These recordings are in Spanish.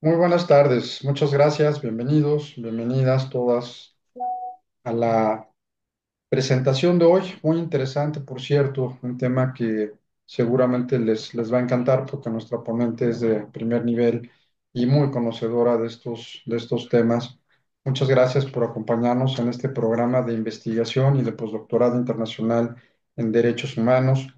Muy buenas tardes, muchas gracias, bienvenidos, bienvenidas todas a la presentación de hoy. Muy interesante, por cierto, un tema que seguramente les va a encantar porque nuestra ponente es de primer nivel y muy conocedora de estos temas. Muchas gracias por acompañarnos en este programa de investigación y de postdoctorado internacional en derechos humanos.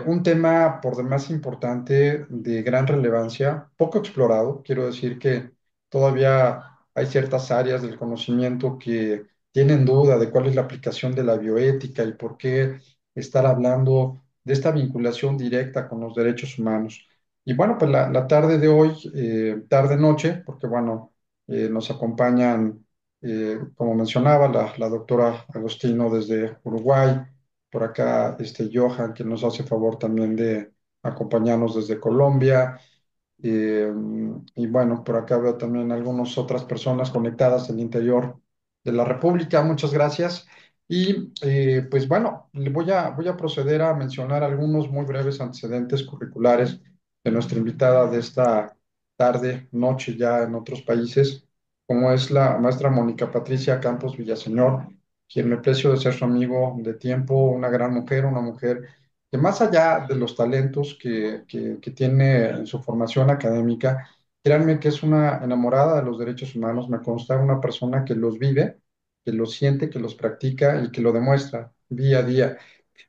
Un tema por demás importante, de gran relevancia, poco explorado. Quiero decir que todavía hay ciertas áreas del conocimiento que tienen duda de cuál es la aplicación de la bioética y por qué estar hablando de esta vinculación directa con los derechos humanos. Y bueno, pues la tarde de hoy, tarde-noche, porque bueno, nos acompañan, como mencionaba, la doctora Agostino desde Uruguay, por acá Johan, que nos hace favor también de acompañarnos desde Colombia. Eh, y bueno, por acá veo también algunas otras personas conectadas del interior de la República. Muchas gracias. Y pues bueno, voy a proceder a mencionar algunos muy breves antecedentes curriculares de nuestra invitada de esta tarde, noche ya en otros países, como es la maestra Mónica Patricia Campos Villaseñor, quien me precio de ser su amigo de tiempo, una gran mujer, una mujer que más allá de los talentos que tiene en su formación académica, créanme que es una enamorada de los derechos humanos, me consta una persona que los vive, que los siente, que los practica y que lo demuestra día a día.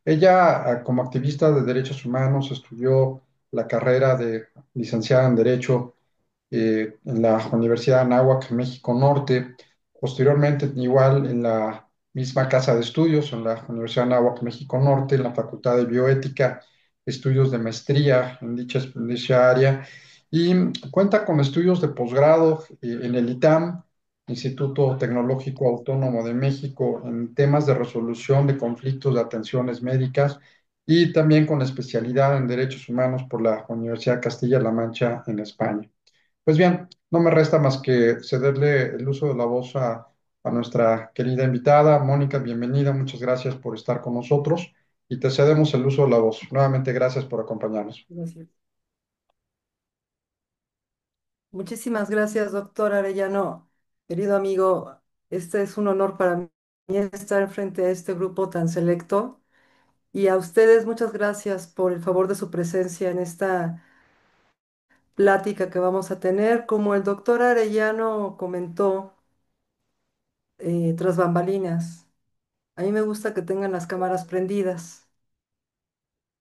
Ella, como activista de derechos humanos, estudió la carrera de licenciada en Derecho en la Universidad de Anáhuac, México Norte. Posteriormente, igual en la misma casa de estudios, en la Universidad de Anáhuac, México Norte, en la Facultad de Bioética, estudios de maestría en dicha área. Y cuenta con estudios de posgrado en el ITAM, Instituto Tecnológico Autónomo de México, en temas de resolución de conflictos de atenciones médicas y también con especialidad en derechos humanos por la Universidad Castilla-La Mancha en España. Pues bien, no me resta más que cederle el uso de la voz a nuestra querida invitada. Mónica, bienvenida, muchas gracias por estar con nosotros y te cedemos el uso de la voz. Nuevamente, gracias por acompañarnos. Gracias. Muchísimas gracias, doctor Arellano. Querido amigo, este es un honor para mí estar frente a este grupo tan selecto. Y a ustedes, muchas gracias por el favor de su presencia en esta plática que vamos a tener. Como el doctor Arellano comentó, tras bambalinas, a mí me gusta que tengan las cámaras prendidas,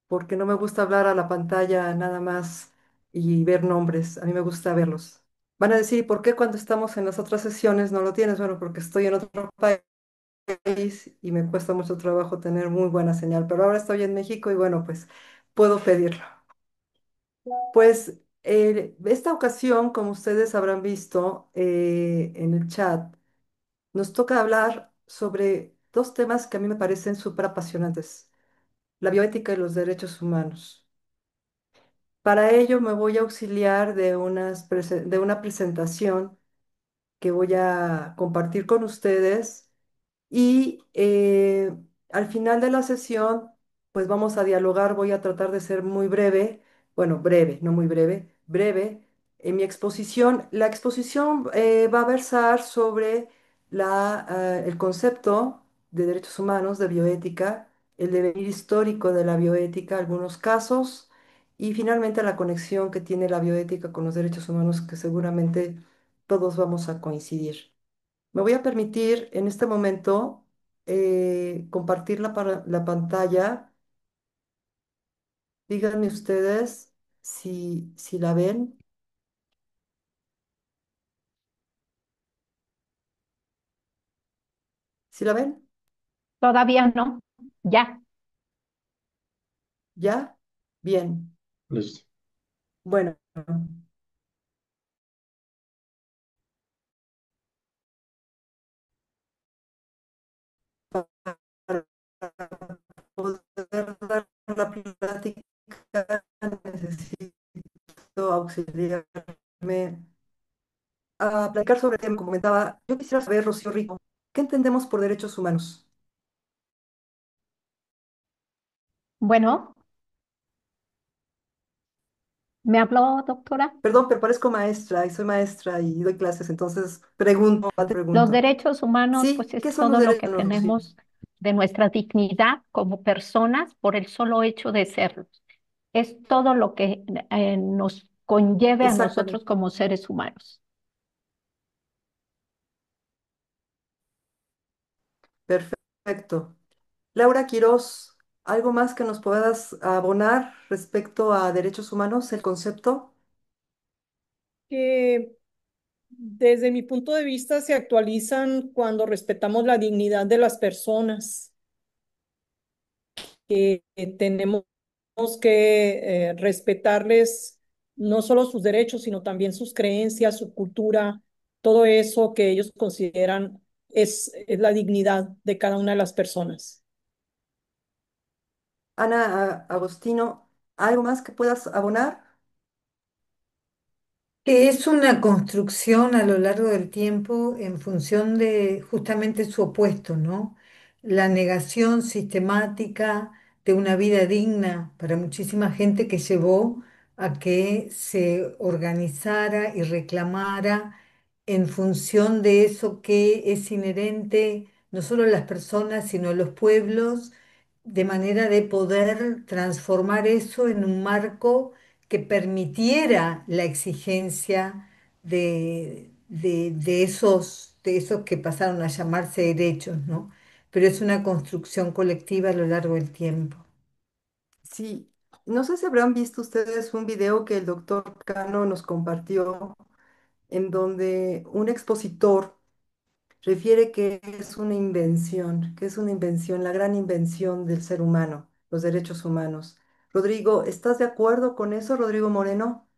porque no me gusta hablar a la pantalla nada más y ver nombres. A mí me gusta verlos. Van a decir, ¿por qué cuando estamos en las otras sesiones no lo tienes? Bueno, porque estoy en otro país y me cuesta mucho trabajo tener muy buena señal, pero ahora estoy en México y bueno, pues puedo pedirlo. Pues esta ocasión, como ustedes habrán visto en el chat, nos toca hablar sobre dos temas que a mí me parecen súper apasionantes, la bioética y los derechos humanos. Para ello me voy a auxiliar de de una presentación que voy a compartir con ustedes y al final de la sesión, pues vamos a dialogar, voy a tratar de ser muy breve, bueno, breve, no muy breve, breve en mi exposición. La exposición va a versar sobre el concepto de derechos humanos, de bioética, el devenir histórico de la bioética, algunos casos, y finalmente la conexión que tiene la bioética con los derechos humanos, que seguramente todos vamos a coincidir. Me voy a permitir en este momento compartir la pantalla. Díganme ustedes si la ven. ¿Si la ven? Todavía no. Ya. ¿Ya? Bien. Listo. Bueno, para poder dar la plática necesito auxiliarme a platicar sobre el tema. Como comentaba, yo quisiera saber, Rocío Rico, ¿qué entendemos por derechos humanos? Bueno, ¿Me habló, doctora? Perdón, pero parezco maestra y soy maestra y doy clases, entonces pregunto, te Los pregunto. derechos humanos, Sí, pues es ¿qué son los todo lo derechos que humanos? Sí, tenemos de nuestra dignidad como personas por el solo hecho de serlos. Es todo lo que nos conlleve a nosotros exactamente. como seres humanos. Perfecto. Laura Quiroz, ¿algo más que nos puedas abonar respecto a derechos humanos, el concepto? Que desde mi punto de vista se actualizan cuando respetamos la dignidad de las personas, que tenemos que respetarles no solo sus derechos, sino también sus creencias, su cultura, todo eso que ellos consideran es la dignidad de cada una de las personas. Ana Agostino, ¿algo más que puedas abonar? Que es una construcción a lo largo del tiempo en función de justamente su opuesto, ¿no? La negación sistemática de una vida digna para muchísima gente que llevó a que se organizara y reclamara en función de eso que es inherente no solo a las personas, sino a los pueblos, de manera de poder transformar eso en un marco que permitiera la exigencia de esos que pasaron a llamarse derechos, ¿no? Pero es una construcción colectiva a lo largo del tiempo. Sí, no sé si habrán visto ustedes un video que el doctor Cano nos compartió en donde un expositor refiere que es una invención, la gran invención del ser humano, los derechos humanos. Rodrigo, ¿estás de acuerdo con eso, Rodrigo Moreno,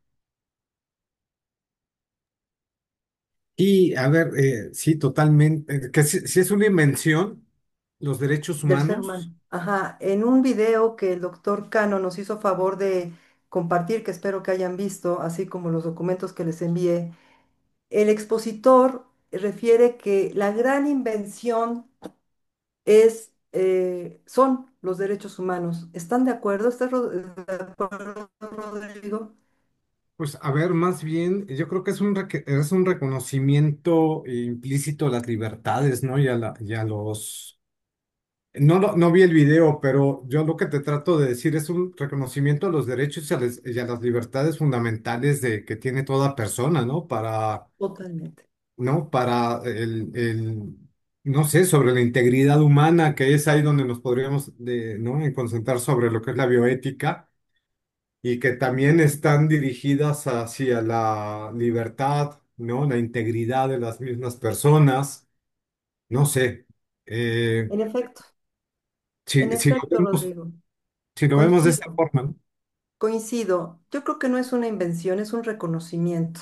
Y a ver, sí, totalmente, que si es una invención, los derechos del ser humano? humanos, Ajá, en un video que el doctor Cano nos hizo favor de compartir, que espero que hayan visto, así como los documentos que les envié, el expositor refiere que la gran invención son los derechos humanos. ¿Están de acuerdo? ¿Estás de acuerdo, Rodrigo? pues a ver, más bien, yo creo que es un reconocimiento implícito a las libertades, ¿no? Y a los... No, no vi el video, pero yo lo que te trato de decir es un reconocimiento a los derechos y a las libertades fundamentales de que tiene toda persona, ¿no? Totalmente. ¿No? No sé, sobre la integridad humana, que es ahí donde nos podríamos, ¿no? En concentrar sobre lo que es la bioética y que también están dirigidas hacia la libertad, ¿no? La integridad de las mismas personas, no sé. eh, En si lo efecto, vemos, Rodrigo. si lo vemos de esta Coincido, forma, ¿no? coincido. Yo creo que no es una invención, es un reconocimiento.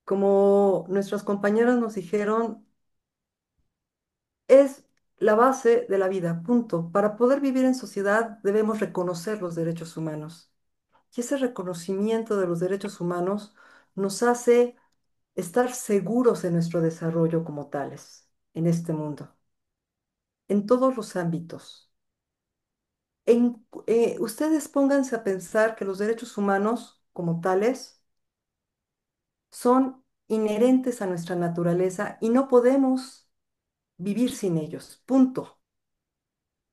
Como nuestras compañeras nos dijeron, es la base de la vida, punto. Para poder vivir en sociedad debemos reconocer los derechos humanos. Y ese reconocimiento de los derechos humanos nos hace estar seguros en nuestro desarrollo como tales, en este mundo, en todos los ámbitos. Ustedes pónganse a pensar que los derechos humanos como tales son inherentes a nuestra naturaleza y no podemos vivir sin ellos, punto.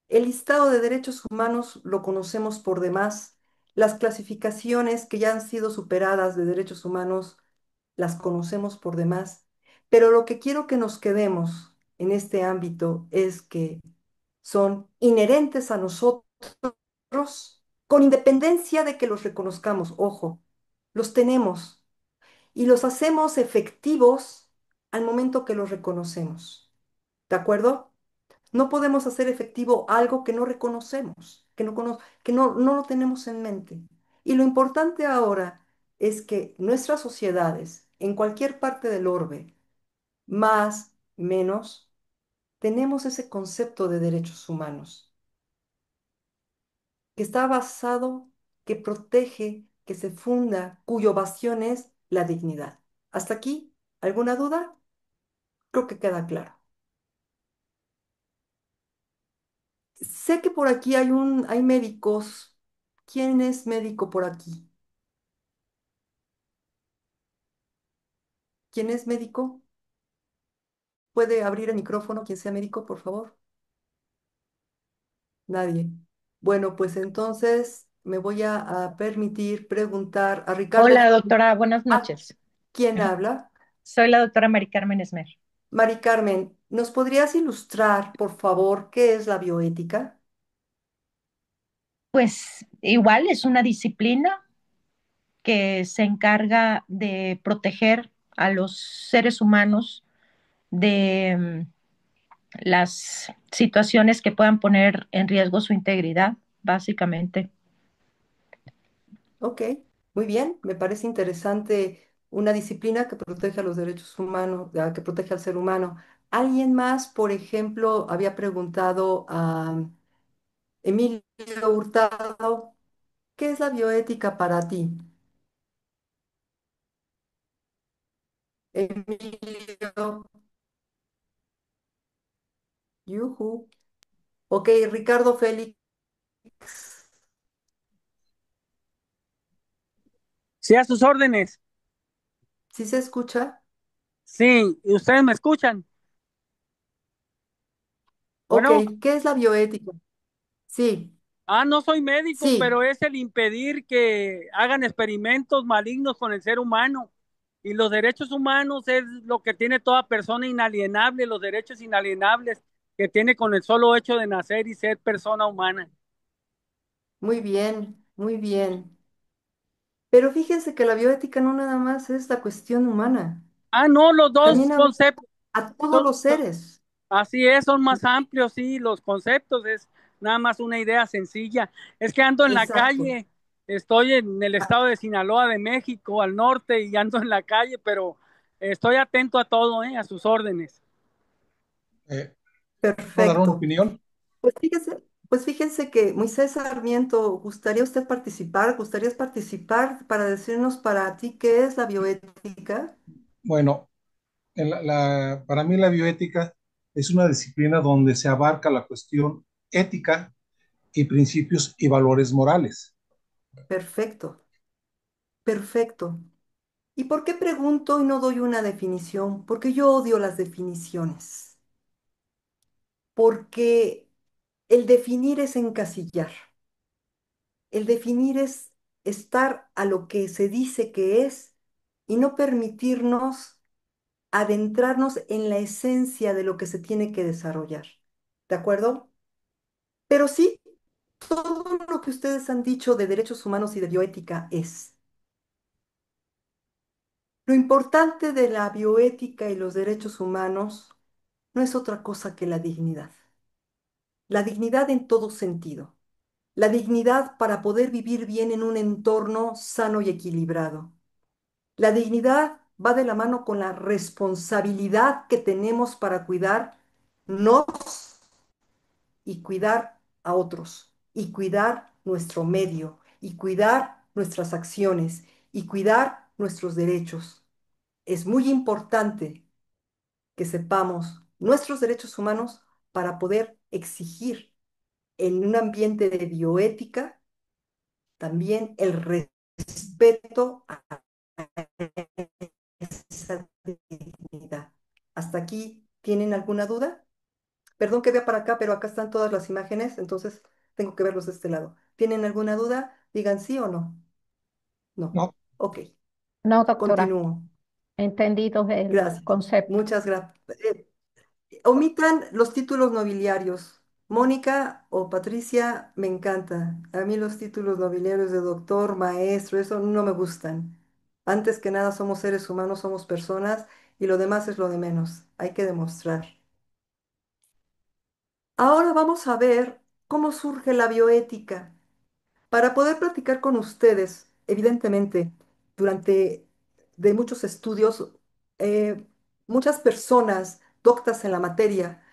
El listado de derechos humanos lo conocemos por demás. Las clasificaciones que ya han sido superadas de derechos humanos las conocemos por demás. Pero lo que quiero que nos quedemos en este ámbito es que son inherentes a nosotros con independencia de que los reconozcamos. Ojo, los tenemos y los hacemos efectivos al momento que los reconocemos. ¿De acuerdo? No podemos hacer efectivo algo que no reconocemos, que no lo tenemos en mente. Y lo importante ahora es que nuestras sociedades, en cualquier parte del orbe, más, menos, tenemos ese concepto de derechos humanos, que está basado, que protege, que se funda, cuyo bastión es la dignidad. ¿Hasta aquí? ¿Alguna duda? Creo que queda claro. Sé que por aquí hay médicos. ¿Quién es médico por aquí? ¿Quién es médico? ¿Puede abrir el micrófono quien sea médico, por favor? Nadie. Bueno, pues entonces me voy a permitir preguntar a Ricardo. Hola, doctora, buenas Ah, noches. ¿quién habla? Soy la doctora Mari Carmen Esmer. Mari Carmen, ¿nos podrías ilustrar, por favor, qué es la bioética? Pues igual es una disciplina que se encarga de proteger a los seres humanos de las situaciones que puedan poner en riesgo su integridad, básicamente. Ok, muy bien, me parece interesante una disciplina que protege a los derechos humanos, que protege al ser humano. ¿Alguien más, por ejemplo, había preguntado a Emilio Hurtado, qué es la bioética para ti? Emilio, yuhu. Ok, Ricardo Félix, Sí, a sus órdenes. ¿sí se escucha? Sí, ¿y ustedes me escuchan? Ok, Bueno, ¿qué es la bioética? Sí, no soy médico, sí, pero es el impedir que hagan experimentos malignos con el ser humano. Y los derechos humanos es lo que tiene toda persona inalienable, los derechos inalienables que tiene con el solo hecho de nacer y ser persona humana. muy bien, muy bien. Pero fíjense que la bioética no nada más es la cuestión humana, No, los dos también abarca conceptos. a todos los seres. Así es, son más amplios, sí, los conceptos es nada más una idea sencilla. Es que ando en la Exacto. calle, estoy en el Ah, estado de Sinaloa de México, al norte, y ando en la calle, pero estoy atento a todo, a sus órdenes. Eh, ¿Puedo dar una perfecto. opinión? Pues fíjense que Moisés Sarmiento, ¿gustaría usted participar? ¿Gustarías participar para decirnos para ti qué es la bioética? Bueno, para mí la bioética es una disciplina donde se abarca la cuestión ética y principios y valores morales. Perfecto, perfecto. ¿Y por qué pregunto y no doy una definición? Porque yo odio las definiciones. Porque el definir es encasillar. El definir es estar a lo que se dice que es y no permitirnos adentrarnos en la esencia de lo que se tiene que desarrollar. ¿De acuerdo? Pero sí, todo lo que ustedes han dicho de derechos humanos y de bioética es. Lo importante de la bioética y los derechos humanos no es otra cosa que la dignidad. La dignidad en todo sentido. La dignidad para poder vivir bien en un entorno sano y equilibrado. La dignidad va de la mano con la responsabilidad que tenemos para cuidarnos y cuidar a otros, y cuidar nuestro medio, y cuidar nuestras acciones, y cuidar nuestros derechos. Es muy importante que sepamos nuestros derechos humanos para poder exigir en un ambiente de bioética también el respeto a esa dignidad. ¿Hasta aquí tienen alguna duda? Perdón que vea para acá, pero acá están todas las imágenes, entonces tengo que verlos de este lado. ¿Tienen alguna duda? Digan sí o no. No. No, Ok, No, doctora, continúo. entendido el Gracias. concepto. Muchas gracias. Omitan los títulos nobiliarios. Mónica o Patricia, me encanta. A mí los títulos nobiliarios de doctor, maestro, eso no me gustan. Antes que nada somos seres humanos, somos personas y lo demás es lo de menos. Hay que demostrar. Ahora vamos a ver cómo surge la bioética. Para poder platicar con ustedes, evidentemente, durante de muchos estudios, eh, muchas personas doctas en la materia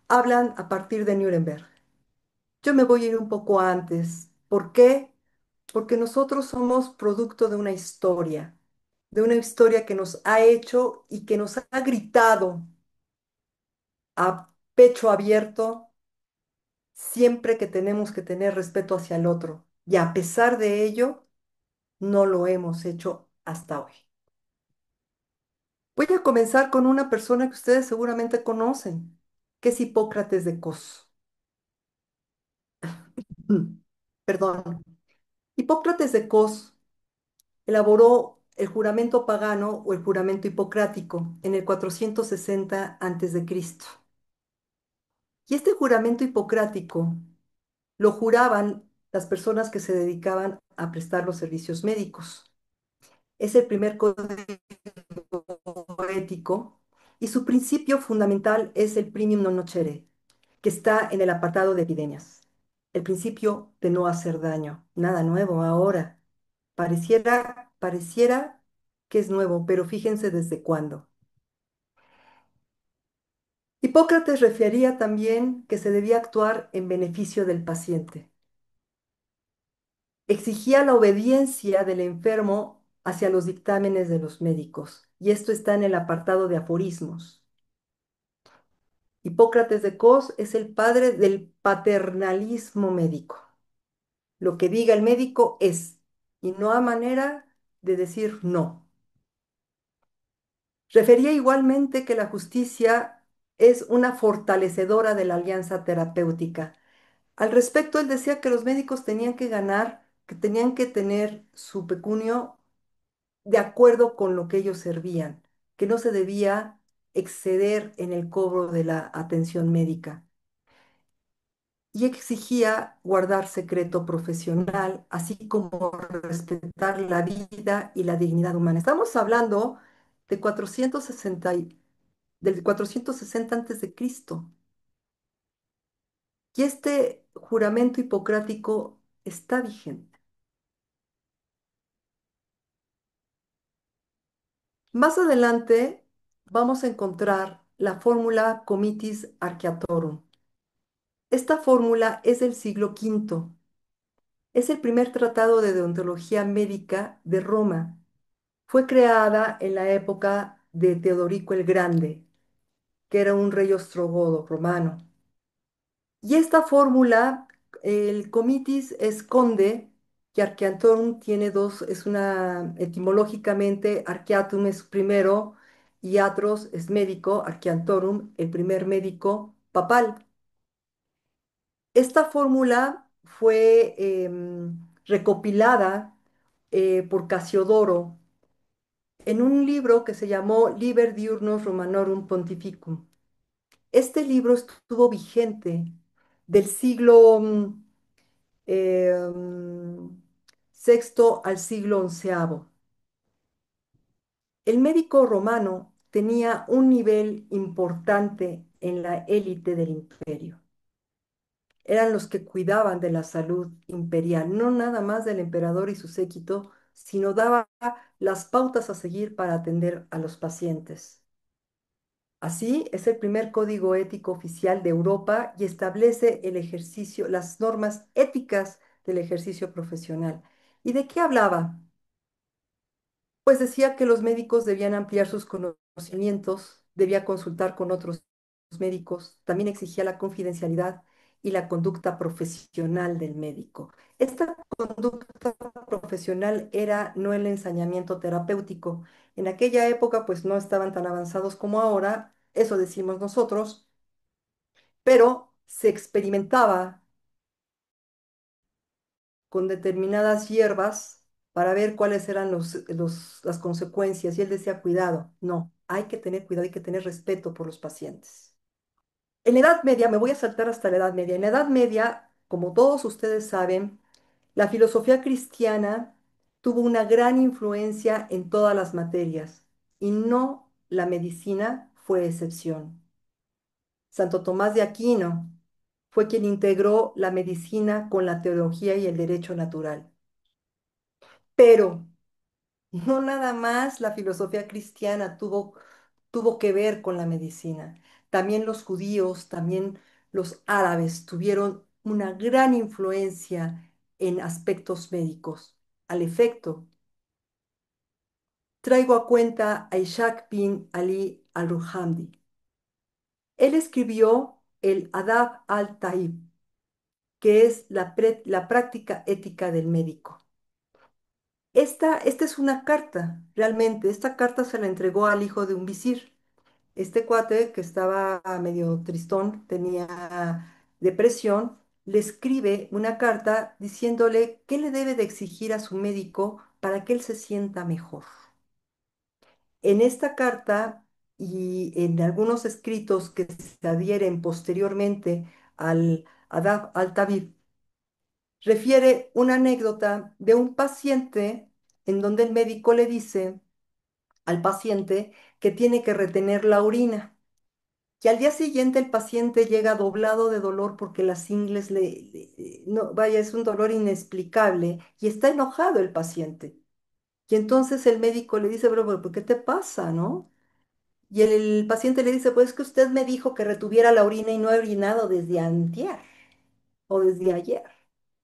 hablan a partir de Nuremberg. Yo me voy a ir un poco antes. ¿Por qué? Porque nosotros somos producto de una historia que nos ha hecho y que nos ha gritado a pecho abierto siempre que tenemos que tener respeto hacia el otro. Y a pesar de ello, no lo hemos hecho hasta hoy. Voy a comenzar con una persona que ustedes seguramente conocen, que es Hipócrates de Cos. Perdón. Hipócrates de Cos elaboró el juramento pagano o el juramento hipocrático en el 460 a.C. Y este juramento hipocrático lo juraban las personas que se dedicaban a prestar los servicios médicos. Es el primer código ético y su principio fundamental es el primum non nocere, que está en el apartado de epidemias. El principio de no hacer daño. Nada nuevo ahora. Pareciera que es nuevo, pero fíjense desde cuándo. Hipócrates refería también que se debía actuar en beneficio del paciente. Exigía la obediencia del enfermo hacia los dictámenes de los médicos, y esto está en el apartado de aforismos. Hipócrates de Cos es el padre del paternalismo médico. Lo que diga el médico es, y no hay manera de decir no. Refería igualmente que la justicia es una fortalecedora de la alianza terapéutica. Al respecto, él decía que los médicos tenían que ganar, que tenían que tener su pecunio de acuerdo con lo que ellos servían, que no se debía exceder en el cobro de la atención médica. Y exigía guardar secreto profesional, así como respetar la vida y la dignidad humana. Estamos hablando de 460 antes de Cristo. Y este juramento hipocrático está vigente. Más adelante vamos a encontrar la fórmula Comitis Archeatorum. Esta fórmula es del siglo V. Es el primer tratado de deontología médica de Roma. Fue creada en la época de Teodorico el Grande, que era un rey ostrogodo romano. Y esta fórmula, el comitis esconde que archeantorum tiene dos, es una, etimológicamente, archeatum es primero y atros es médico, archeantorum, el primer médico papal. Esta fórmula fue recopilada por Casiodoro en un libro que se llamó Liber Diurnus Romanorum Pontificum. Este libro estuvo vigente del siglo sexto al siglo onceavo. El médico romano tenía un nivel importante en la élite del imperio. Eran los que cuidaban de la salud imperial, no nada más del emperador y su séquito, sino daba las pautas a seguir para atender a los pacientes. Así, es el primer código ético oficial de Europa y establece el ejercicio, las normas éticas del ejercicio profesional. ¿Y de qué hablaba? Pues decía que los médicos debían ampliar sus conocimientos, debía consultar con otros médicos, también exigía la confidencialidad y la conducta profesional del médico. Esta conducta profesional era no el ensañamiento terapéutico. En aquella época, pues no estaban tan avanzados como ahora, eso decimos nosotros, pero se experimentaba con determinadas hierbas para ver cuáles eran las consecuencias. Y él decía, cuidado, no, hay que tener cuidado, hay que tener respeto por los pacientes. En la Edad Media, me voy a saltar hasta la Edad Media. En la Edad Media, como todos ustedes saben, la filosofía cristiana tuvo una gran influencia en todas las materias y no la medicina fue excepción. Santo Tomás de Aquino fue quien integró la medicina con la teología y el derecho natural. Pero no nada más la filosofía cristiana tuvo que ver con la medicina. También los judíos, también los árabes tuvieron una gran influencia en aspectos médicos. Al efecto, traigo a cuenta a Ishaq bin Ali al-Ruhamdi. Él escribió el Adab al-Taib, que es la práctica ética del médico. Esta es una carta, realmente. Esta carta se la entregó al hijo de un visir. Este cuate que estaba medio tristón, tenía depresión, le escribe una carta diciéndole qué le debe de exigir a su médico para que él se sienta mejor. En esta carta y en algunos escritos que se adhieren posteriormente al Tabib, refiere una anécdota de un paciente en donde el médico le dice al paciente que tiene que retener la orina. Y al día siguiente el paciente llega doblado de dolor porque las ingles no, vaya, es un dolor inexplicable y está enojado el paciente. Y entonces el médico le dice, pero ¿por qué te pasa, no? Y el paciente le dice, pues que usted me dijo que retuviera la orina y no he orinado desde antier o desde ayer.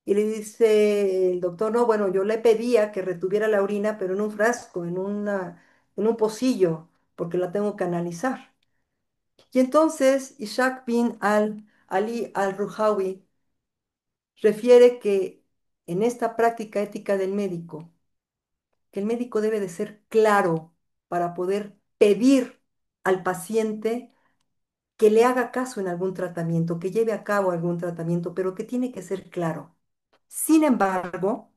Y le dice el doctor, no, bueno, yo le pedía que retuviera la orina, pero en un frasco, en un pocillo, porque la tengo que analizar. Y entonces Ishaq bin Ali al-Ruhawi refiere que en esta práctica ética del médico, que el médico debe de ser claro para poder pedir al paciente que le haga caso en algún tratamiento, que lleve a cabo algún tratamiento, pero que tiene que ser claro. Sin embargo,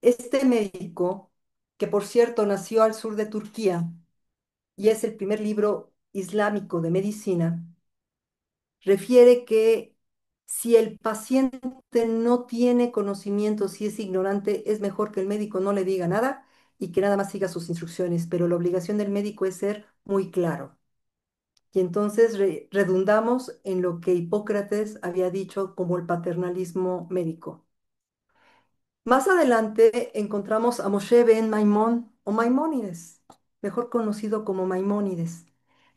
este médico, que por cierto nació al sur de Turquía y es el primer libro islámico de medicina, refiere que si el paciente no tiene conocimiento, si es ignorante, es mejor que el médico no le diga nada y que nada más siga sus instrucciones, pero la obligación del médico es ser muy claro. Y entonces redundamos en lo que Hipócrates había dicho como el paternalismo médico. Más adelante encontramos a Moshe ben Maimón o Maimónides, mejor conocido como Maimónides.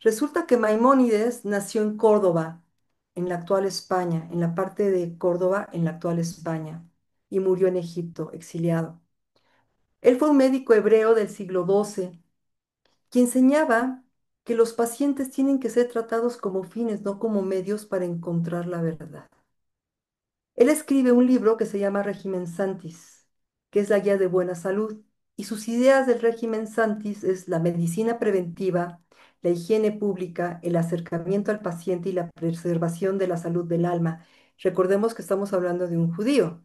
Resulta que Maimónides nació en Córdoba, en la actual España, en la parte de Córdoba, en la actual España, y murió en Egipto, exiliado. Él fue un médico hebreo del siglo XII que enseñaba que los pacientes tienen que ser tratados como fines, no como medios para encontrar la verdad. Él escribe un libro que se llama Regimen Santis, que es la guía de buena salud, y sus ideas del Regimen Santis es la medicina preventiva, la higiene pública, el acercamiento al paciente y la preservación de la salud del alma. Recordemos que estamos hablando de un judío.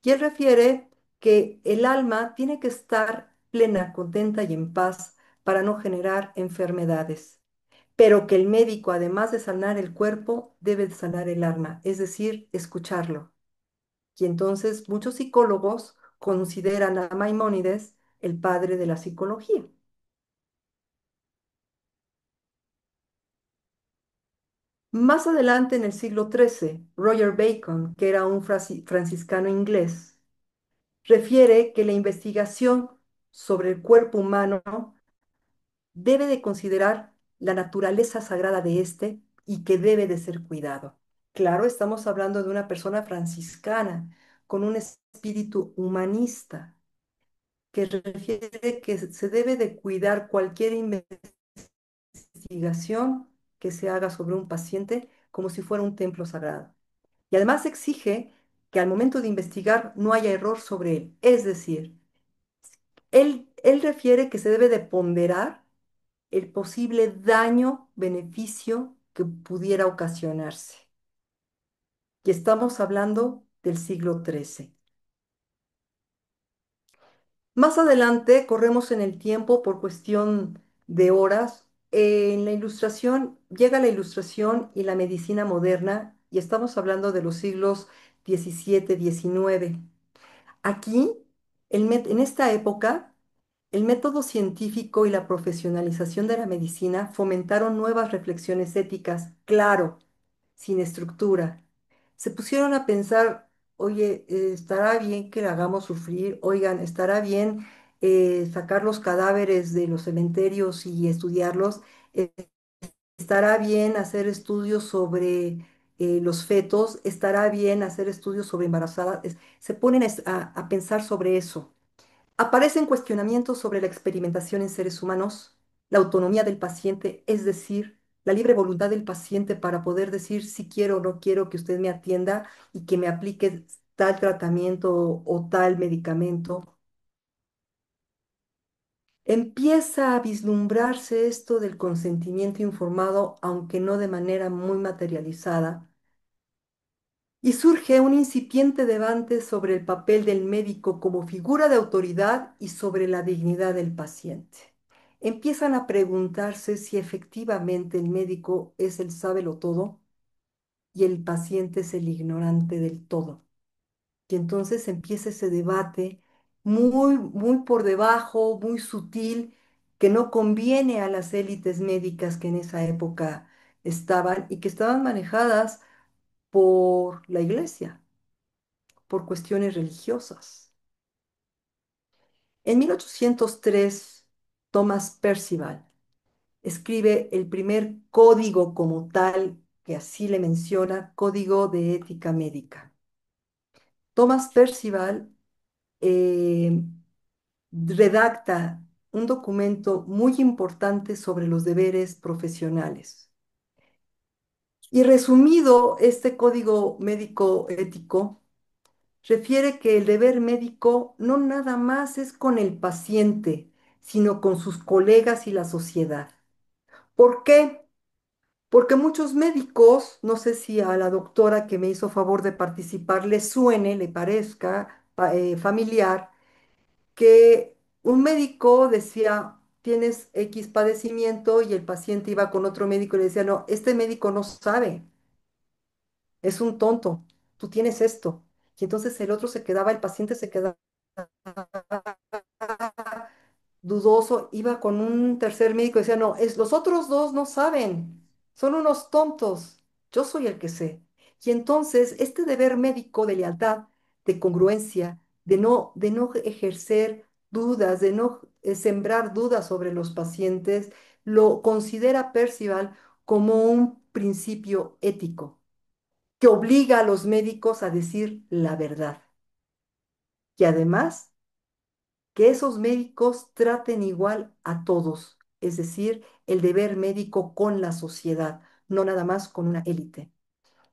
Y él refiere que el alma tiene que estar plena, contenta y en paz para no generar enfermedades, pero que el médico, además de sanar el cuerpo, debe de sanar el alma, es decir, escucharlo. Y entonces muchos psicólogos consideran a Maimónides el padre de la psicología. Más adelante, en el siglo XIII, Roger Bacon, que era un franciscano inglés, refiere que la investigación sobre el cuerpo humano debe de considerar la naturaleza sagrada de éste y que debe de ser cuidado. Claro, estamos hablando de una persona franciscana con un espíritu humanista que refiere que se debe de cuidar cualquier investigación que se haga sobre un paciente como si fuera un templo sagrado. Y además exige que al momento de investigar no haya error sobre él. Es decir, él refiere que se debe de ponderar el posible daño, beneficio que pudiera ocasionarse. Y estamos hablando del siglo XIII. Más adelante, corremos en el tiempo por cuestión de horas. En la ilustración, llega la ilustración y la medicina moderna, y estamos hablando de los siglos XVII, XIX. Aquí, en esta época, el método científico y la profesionalización de la medicina fomentaron nuevas reflexiones éticas, claro, sin estructura. Se pusieron a pensar, oye, ¿estará bien que le hagamos sufrir? Oigan, ¿estará bien sacar los cadáveres de los cementerios y estudiarlos? Eh, ¿Estará bien hacer estudios sobre los fetos? ¿Estará bien hacer estudios sobre embarazadas? Se ponen a pensar sobre eso. Aparecen cuestionamientos sobre la experimentación en seres humanos, la autonomía del paciente, es decir, la libre voluntad del paciente para poder decir si quiero o no quiero que usted me atienda y que me aplique tal tratamiento o tal medicamento. Empieza a vislumbrarse esto del consentimiento informado, aunque no de manera muy materializada, y surge un incipiente debate sobre el papel del médico como figura de autoridad y sobre la dignidad del paciente. Empiezan a preguntarse si efectivamente el médico es el todo y el paciente es el ignorante del todo. Y entonces empieza ese debate muy por debajo, muy sutil, que no conviene a las élites médicas que en esa época estaban y que estaban manejadas por la iglesia, por cuestiones religiosas. En 1803, Thomas Percival escribe el primer código como tal, que así le menciona, Código de Ética Médica. Thomas Percival eh, redacta un documento muy importante sobre los deberes profesionales. Y resumido, este código médico ético refiere que el deber médico no nada más es con el paciente, sino con sus colegas y la sociedad. ¿Por qué? Porque muchos médicos, no sé si a la doctora que me hizo favor de participar le suene, le parezca familiar, que un médico decía, tienes X padecimiento y el paciente iba con otro médico y le decía, no, este médico no sabe, es un tonto, tú tienes esto. Y entonces el otro se quedaba, el paciente se quedaba dudoso, iba con un tercer médico y decía, no, los otros dos no saben, son unos tontos, yo soy el que sé. Y entonces este deber médico de lealtad, de congruencia, de no ejercer dudas, de no sembrar dudas sobre los pacientes, lo considera Percival como un principio ético que obliga a los médicos a decir la verdad. Y además que esos médicos traten igual a todos, es decir, el deber médico con la sociedad, no nada más con una élite.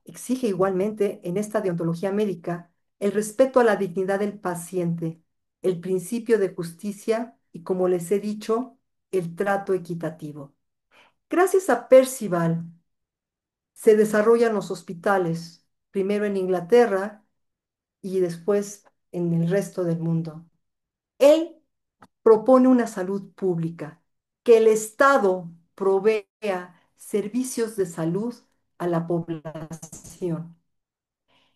Exige igualmente en esta deontología médica el respeto a la dignidad del paciente, el principio de justicia y, como les he dicho, el trato equitativo. Gracias a Percival se desarrollan los hospitales, primero en Inglaterra y después en el resto del mundo. Él propone una salud pública, que el Estado provea servicios de salud a la población.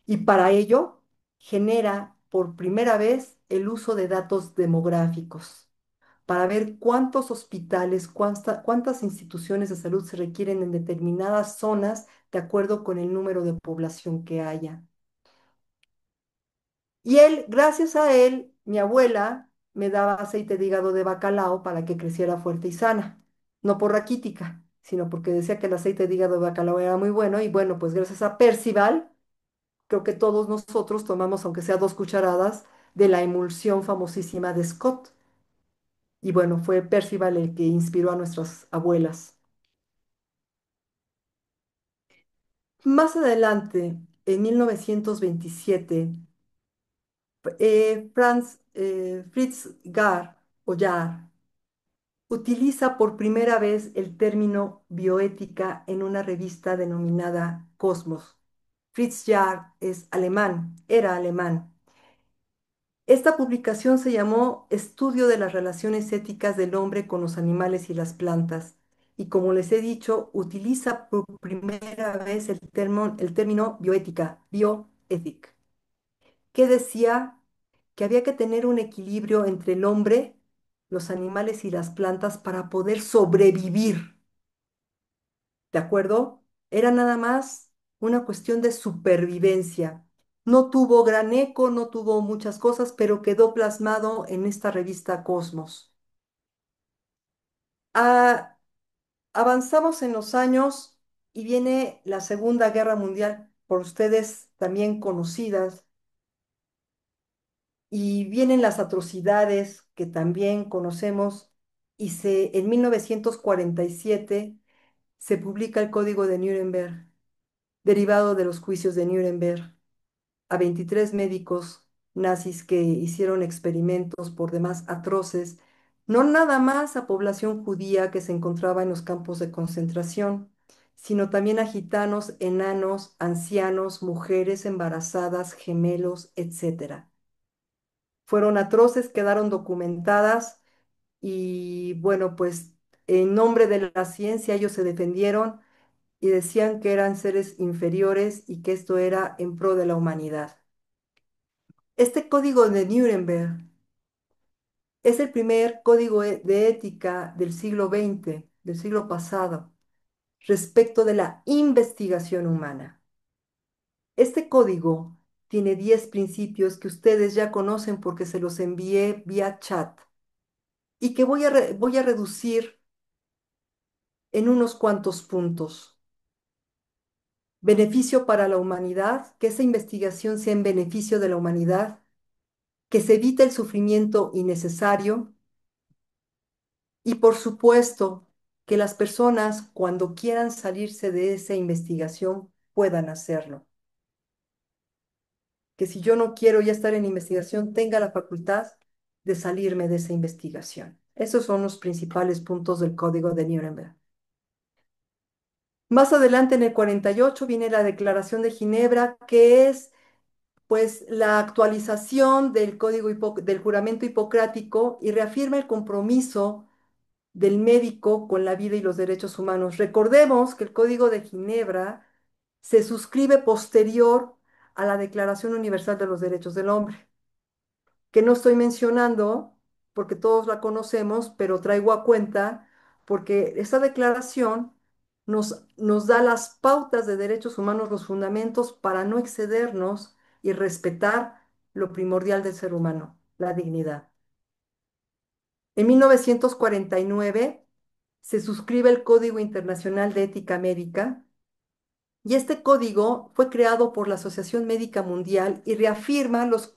Y para ello genera por primera vez el uso de datos demográficos para ver cuántos hospitales, cuántas instituciones de salud se requieren en determinadas zonas de acuerdo con el número de población que haya. Y él, gracias a él, mi abuela me daba aceite de hígado de bacalao para que creciera fuerte y sana. No por raquítica, sino porque decía que el aceite de hígado de bacalao era muy bueno. Y bueno, pues gracias a Percival, creo que todos nosotros tomamos, aunque sea 2 cucharadas, de la emulsión famosísima de Scott. Y bueno, fue Percival el que inspiró a nuestras abuelas. Más adelante, en 1927, Fritz o Jahr, utiliza por primera vez el término bioética en una revista denominada Cosmos. Fritz Jahr es alemán, era alemán. Esta publicación se llamó Estudio de las relaciones éticas del hombre con los animales y las plantas. Y como les he dicho, utiliza por primera vez el término bioética, bioethic, que decía que había que tener un equilibrio entre el hombre, los animales y las plantas para poder sobrevivir. ¿De acuerdo? Era nada más una cuestión de supervivencia. No tuvo gran eco, no tuvo muchas cosas, pero quedó plasmado en esta revista Cosmos. Ah, avanzamos en los años y viene la Segunda Guerra Mundial, por ustedes también conocidas, y vienen las atrocidades que también conocemos, y en 1947 se publica el Código de Nuremberg, derivado de los juicios de Nuremberg, a 23 médicos nazis que hicieron experimentos por demás atroces no nada más a población judía que se encontraba en los campos de concentración, sino también a gitanos, enanos, ancianos, mujeres embarazadas, gemelos, etcétera. Fueron atroces, quedaron documentadas y bueno, pues en nombre de la ciencia ellos se defendieron y decían que eran seres inferiores y que esto era en pro de la humanidad. Este código de Nuremberg es el primer código de ética del siglo XX, del siglo pasado, respecto de la investigación humana. Este código tiene 10 principios que ustedes ya conocen porque se los envié vía chat y que voy a reducir en unos cuantos puntos. Beneficio para la humanidad, que esa investigación sea en beneficio de la humanidad, que se evite el sufrimiento innecesario y por supuesto que las personas cuando quieran salirse de esa investigación puedan hacerlo. Que si yo no quiero ya estar en investigación, tenga la facultad de salirme de esa investigación. Esos son los principales puntos del Código de Nuremberg. Más adelante, en el 48, viene la Declaración de Ginebra, que es pues la actualización del del juramento hipocrático y reafirma el compromiso del médico con la vida y los derechos humanos. Recordemos que el Código de Ginebra se suscribe posterior a la Declaración Universal de los Derechos del Hombre, que no estoy mencionando porque todos la conocemos, pero traigo a cuenta porque esta declaración nos da las pautas de derechos humanos, los fundamentos para no excedernos y respetar lo primordial del ser humano, la dignidad. En 1949 se suscribe el Código Internacional de Ética Médica y este código fue creado por la Asociación Médica Mundial y reafirma los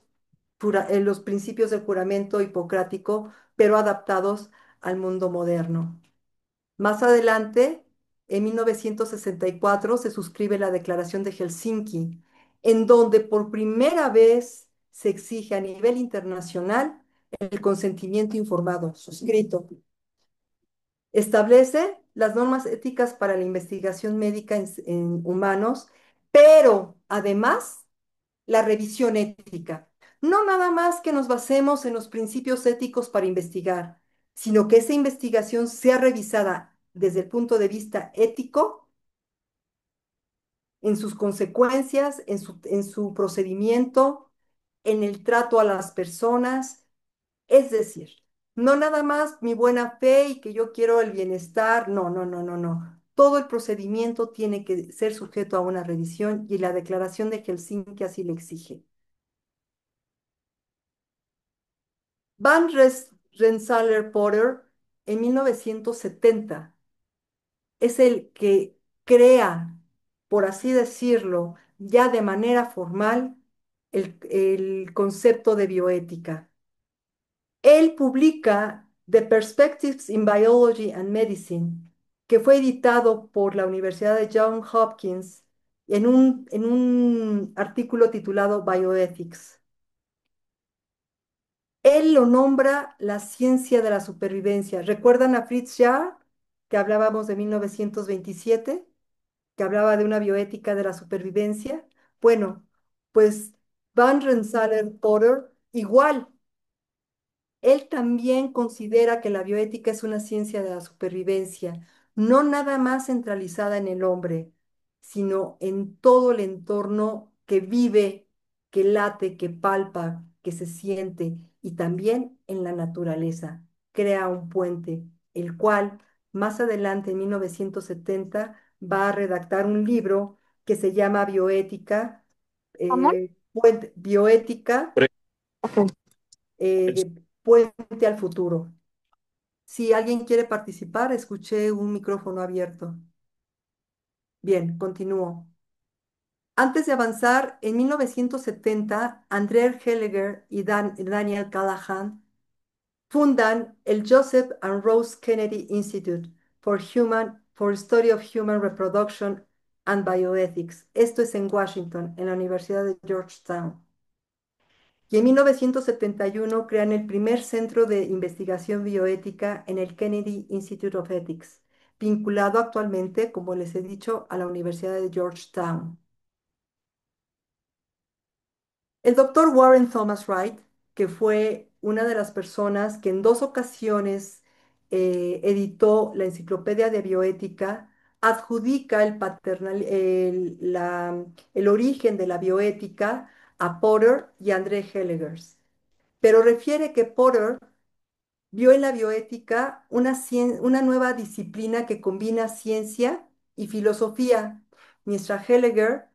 principios del juramento hipocrático, pero adaptados al mundo moderno. Más adelante, en 1964, se suscribe la Declaración de Helsinki, en donde por primera vez se exige a nivel internacional el consentimiento informado, suscrito. Establece las normas éticas para la investigación médica en humanos, pero además la revisión ética. No nada más que nos basemos en los principios éticos para investigar, sino que esa investigación sea revisada desde el punto de vista ético, en sus consecuencias, en su procedimiento, en el trato a las personas. Es decir, no nada más mi buena fe y que yo quiero el bienestar. No, no, no, no, no. Todo el procedimiento tiene que ser sujeto a una revisión y la Declaración de Helsinki así le exige. Van Rensselaer Potter, en 1970, es el que crea, por así decirlo, ya de manera formal, el concepto de bioética. Él publica The Perspectives in Biology and Medicine, que fue editado por la Universidad de Johns Hopkins en un artículo titulado Bioethics. Él lo nombra la ciencia de la supervivencia. ¿Recuerdan a Fritz Jarr, que hablábamos de 1927, que hablaba de una bioética de la supervivencia? Bueno, pues Van Rensselaer Potter igual. Él también considera que la bioética es una ciencia de la supervivencia, no nada más centralizada en el hombre, sino en todo el entorno que vive, que late, que palpa, que se siente, y también en la naturaleza. Crea un puente, el cual más adelante, en 1970, va a redactar un libro que se llama Bioética, ¿Amor? Bioética Ok. de Puente al Futuro. Si alguien quiere participar, escuché un micrófono abierto. Bien, continúo. Antes de avanzar, en 1970, André Helliger y Daniel Callahan fundan el Joseph and Rose Kennedy Institute for Study of Human Reproduction and Bioethics. Esto es en Washington, en la Universidad de Georgetown. Y en 1971 crean el primer centro de investigación bioética en el Kennedy Institute of Ethics, vinculado actualmente, como les he dicho, a la Universidad de Georgetown. El doctor Warren Thomas Wright, que fue una de las personas que en dos ocasiones editó la Enciclopedia de Bioética, adjudica el origen de la bioética a Potter y André Hellegers, pero refiere que Potter vio en la bioética una nueva disciplina que combina ciencia y filosofía, mientras Hellinger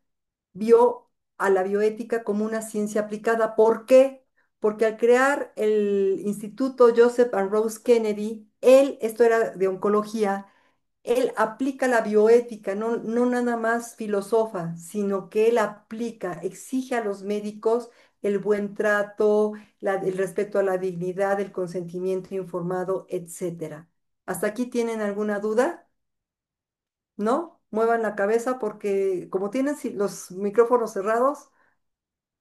vio a la bioética como una ciencia aplicada. ¿Por qué? Porque al crear el Instituto Joseph and Rose Kennedy, esto era de oncología, él aplica la bioética, no nada más filosofa, sino que él aplica, exige a los médicos el buen trato, el respeto a la dignidad, el consentimiento informado, etcétera. ¿Hasta aquí tienen alguna duda? ¿No? Muevan la cabeza porque como tienen los micrófonos cerrados,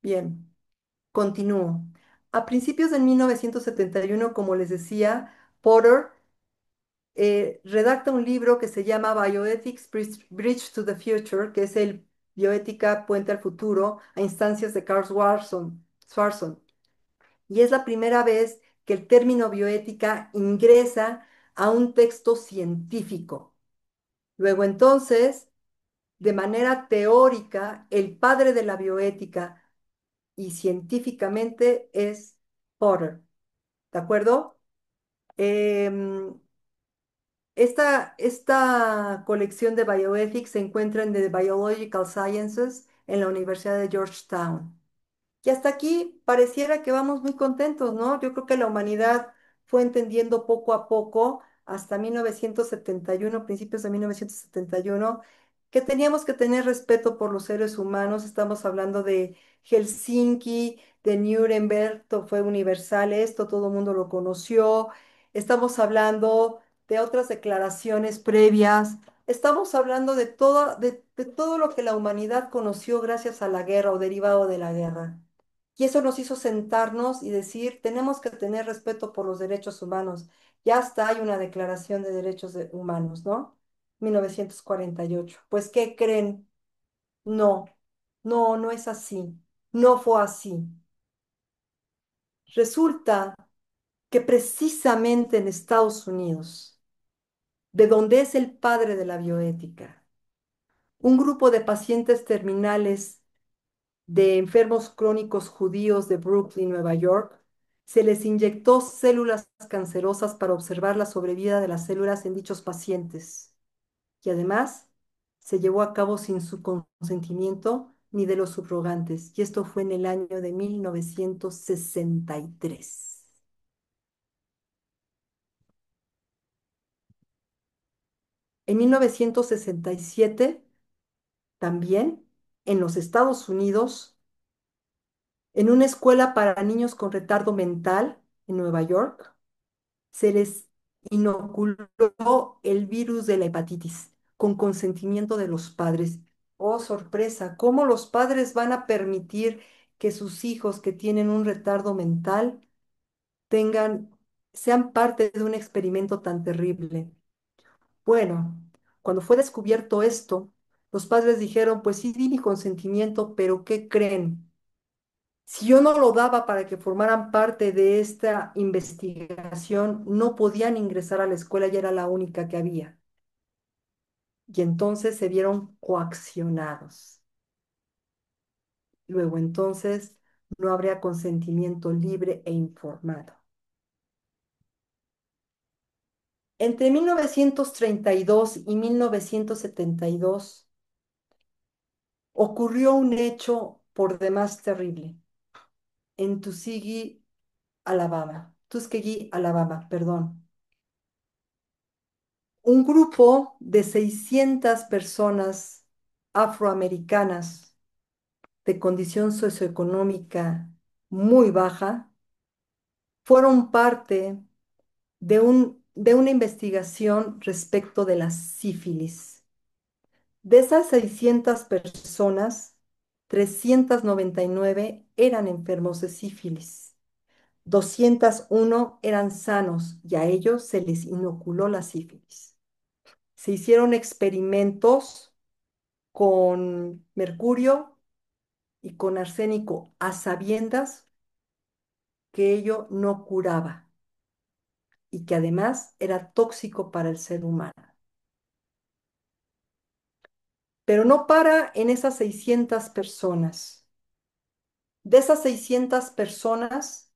bien, continúo. A principios de 1971, como les decía, Porter redacta un libro que se llama Bioethics Bridge to the Future, que es el Bioética Puente al Futuro, a instancias de Carl Swarson. Y es la primera vez que el término bioética ingresa a un texto científico. Luego entonces, de manera teórica, el padre de la bioética y científicamente es Porter. ¿De acuerdo? Em, esta colección de bioethics se encuentra en The Biological Sciences en la Universidad de Georgetown. Y hasta aquí pareciera que vamos muy contentos, ¿no? Yo creo que la humanidad fue entendiendo poco a poco, hasta 1971, principios de 1971, que teníamos que tener respeto por los seres humanos. Estamos hablando de Helsinki, de Nuremberg, fue universal esto, todo el mundo lo conoció. Estamos hablando de otras declaraciones previas. Estamos hablando de todo lo que la humanidad conoció gracias a la guerra o derivado de la guerra. Y eso nos hizo sentarnos y decir, tenemos que tener respeto por los derechos humanos. Ya hasta hay una declaración de derechos humanos, ¿no? 1948. Pues, ¿qué creen? No, no es así. No fue así. Resulta que precisamente en Estados Unidos, de donde es el padre de la bioética, un grupo de pacientes terminales de enfermos crónicos judíos de Brooklyn, Nueva York, se les inyectó células cancerosas para observar la sobrevida de las células en dichos pacientes. Y además, se llevó a cabo sin su consentimiento ni de los subrogantes. Y esto fue en el año de 1963. En 1967, también, en los Estados Unidos, en una escuela para niños con retardo mental en Nueva York, se les inoculó el virus de la hepatitis con consentimiento de los padres. Oh, sorpresa, ¿cómo los padres van a permitir que sus hijos que tienen un retardo mental tengan, sean parte de un experimento tan terrible? Bueno, cuando fue descubierto esto, los padres dijeron, pues sí di mi consentimiento, pero ¿qué creen? Si yo no lo daba para que formaran parte de esta investigación, no podían ingresar a la escuela y era la única que había. Y entonces se vieron coaccionados. Luego entonces no habría consentimiento libre e informado. Entre 1932 y 1972 ocurrió un hecho por demás terrible en Tuskegee, Alabama, perdón. Un grupo de 600 personas afroamericanas de condición socioeconómica muy baja fueron parte de una investigación respecto de la sífilis. De esas 600 personas, 399 eran enfermos de sífilis, 201 eran sanos y a ellos se les inoculó la sífilis. Se hicieron experimentos con mercurio y con arsénico a sabiendas que ello no curaba y que además era tóxico para el ser humano. Pero no para en esas 600 personas. De esas 600 personas,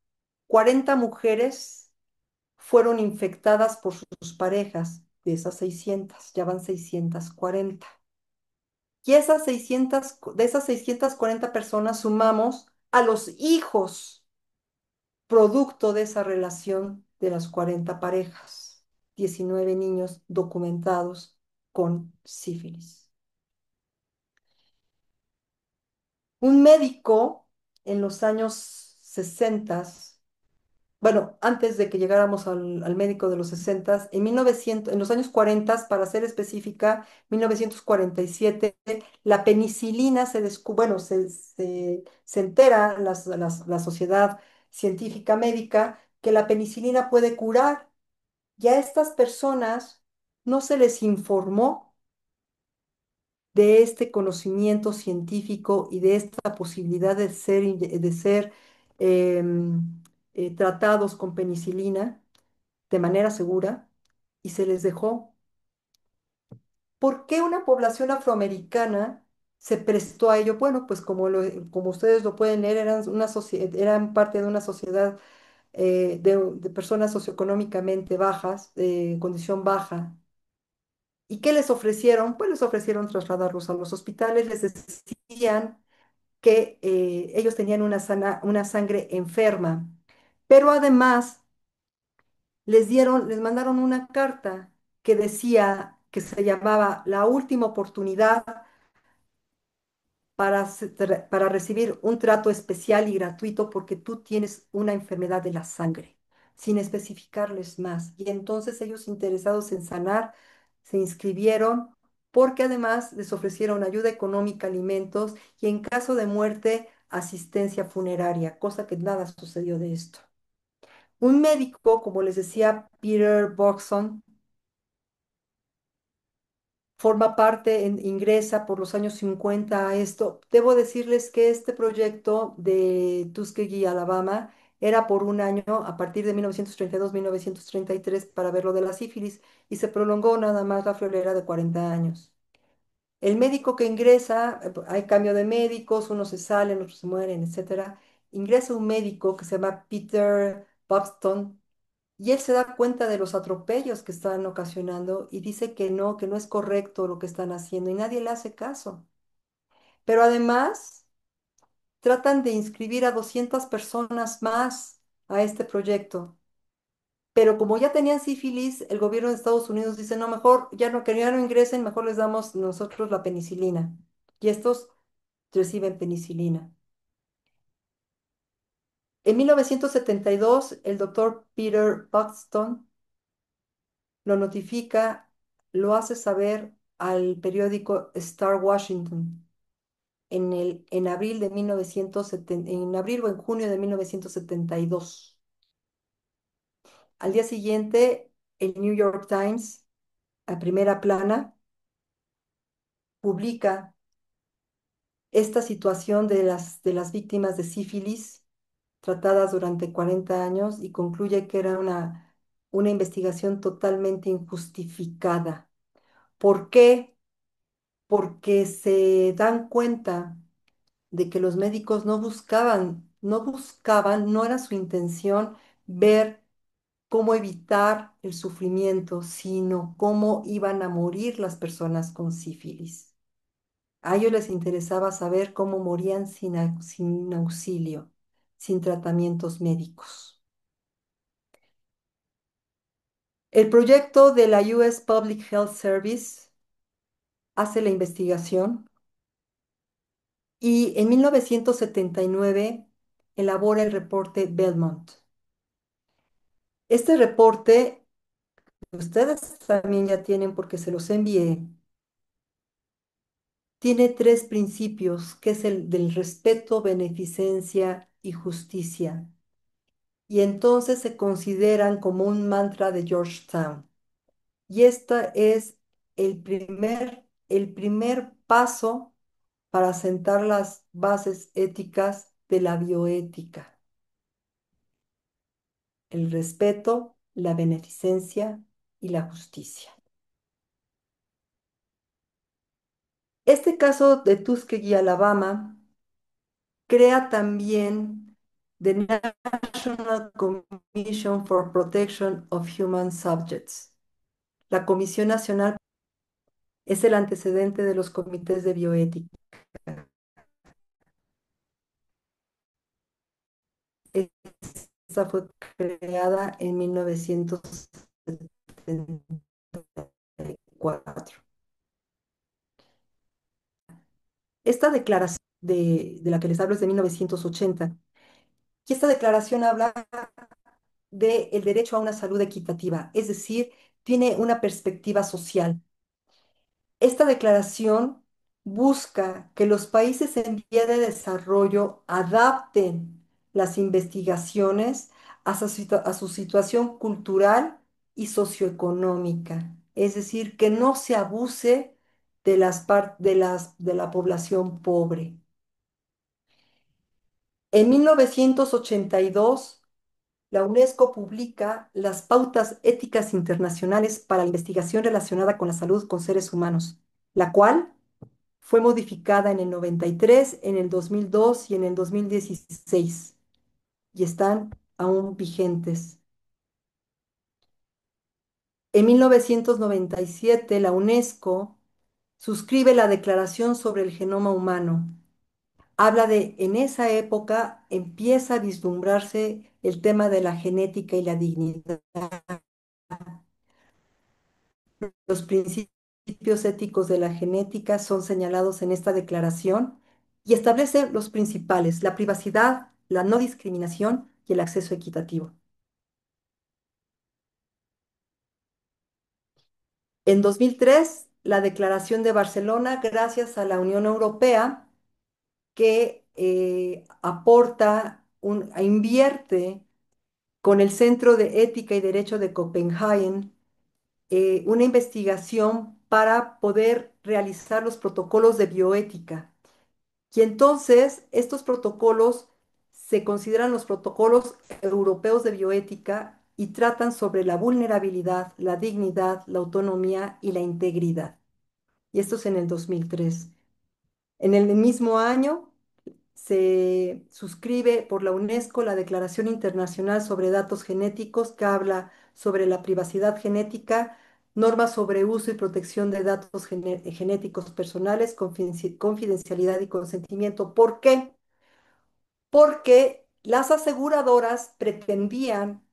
40 mujeres fueron infectadas por sus parejas. De esas 600, ya van 640. Y de esas 640 personas sumamos a los hijos producto de esa relación de las 40 parejas. 19 niños documentados con sífilis. Un médico en los años 60, bueno, antes de que llegáramos al médico de los 60, en 1900, en los años 40, para ser específica, 1947, la penicilina bueno, se entera la sociedad científica médica que la penicilina puede curar. Y a estas personas no se les informó de este conocimiento científico y de esta posibilidad de ser tratados con penicilina de manera segura y se les dejó. ¿Por qué una población afroamericana se prestó a ello? Bueno, pues como ustedes lo pueden leer, eran parte de una sociedad de personas socioeconómicamente bajas, de condición baja. ¿Y qué les ofrecieron? Pues les ofrecieron trasladarlos a los hospitales, les decían que ellos tenían una sangre enferma, pero además les mandaron una carta que decía que se llamaba La última oportunidad para recibir un trato especial y gratuito porque tú tienes una enfermedad de la sangre, sin especificarles más. Y entonces ellos interesados en sanar se inscribieron porque además les ofrecieron ayuda económica, alimentos y en caso de muerte, asistencia funeraria, cosa que nada sucedió de esto. Un médico, como les decía Peter Boxon, ingresa por los años 50 a esto. Debo decirles que este proyecto de Tuskegee, Alabama, era por un año a partir de 1932-1933 para ver lo de la sífilis y se prolongó nada más la friolera de 40 años. El médico que ingresa, hay cambio de médicos, unos se salen, otros se mueren, etcétera. Ingresa un médico que se llama Peter Buxton y él se da cuenta de los atropellos que están ocasionando y dice que no es correcto lo que están haciendo y nadie le hace caso. Pero además tratan de inscribir a 200 personas más a este proyecto. Pero como ya tenían sífilis, el gobierno de Estados Unidos dice, no, mejor que ya no ingresen, mejor les damos nosotros la penicilina. Y estos reciben penicilina. En 1972, el doctor Peter Buxton lo notifica, lo hace saber al periódico Star Washington en abril de 1970, en abril o en junio de 1972. Al día siguiente, el New York Times, a primera plana, publica esta situación de las víctimas de sífilis tratadas durante 40 años y concluye que era una investigación totalmente injustificada. ¿Por qué? Porque se dan cuenta de que los médicos no era su intención ver cómo evitar el sufrimiento, sino cómo iban a morir las personas con sífilis. A ellos les interesaba saber cómo morían sin auxilio, sin tratamientos médicos. El proyecto de la US Public Health Service hace la investigación y en 1979 elabora el reporte Belmont. Este reporte ustedes también ya tienen porque se los envié. tiene tres principios, que es el del respeto, beneficencia y justicia. Y entonces se consideran como un mantra de Georgetown. Y esta es el primer paso para sentar las bases éticas de la bioética: el respeto, la beneficencia y la justicia. Este caso de Tuskegee, Alabama, crea también the National Commission for Protection of Human Subjects. La Comisión Nacional es el antecedente de los comités de bioética. Esta fue creada en 1974. Esta declaración de la que les hablo es de 1980, y esta declaración habla del derecho a una salud equitativa, es decir, tiene una perspectiva social. Esta declaración busca que los países en vía de desarrollo adapten las investigaciones a su situación cultural y socioeconómica, es decir, que no se abuse de la población pobre. En 1982, la UNESCO publica las Pautas Éticas Internacionales para la Investigación relacionada con la salud con seres humanos, la cual fue modificada en el 93, en el 2002 y en el 2016, y están aún vigentes. En 1997, la UNESCO suscribe la Declaración sobre el Genoma Humano. Habla de, en esa época empieza a vislumbrarse el tema de la genética y la dignidad. Los principios éticos de la genética son señalados en esta declaración y establece los principales: la privacidad, la no discriminación y el acceso equitativo. En 2003, la Declaración de Barcelona, gracias a la Unión Europea, que invierte con el Centro de Ética y Derecho de Copenhague una investigación para poder realizar los protocolos de bioética. Y entonces estos protocolos se consideran los protocolos europeos de bioética y tratan sobre la vulnerabilidad, la dignidad, la autonomía y la integridad. Y esto es en el 2003. En el mismo año se suscribe por la UNESCO la Declaración Internacional sobre Datos Genéticos, que habla sobre la privacidad genética, normas sobre uso y protección de datos genéticos personales, confidencialidad y consentimiento. ¿Por qué? Porque las aseguradoras pretendían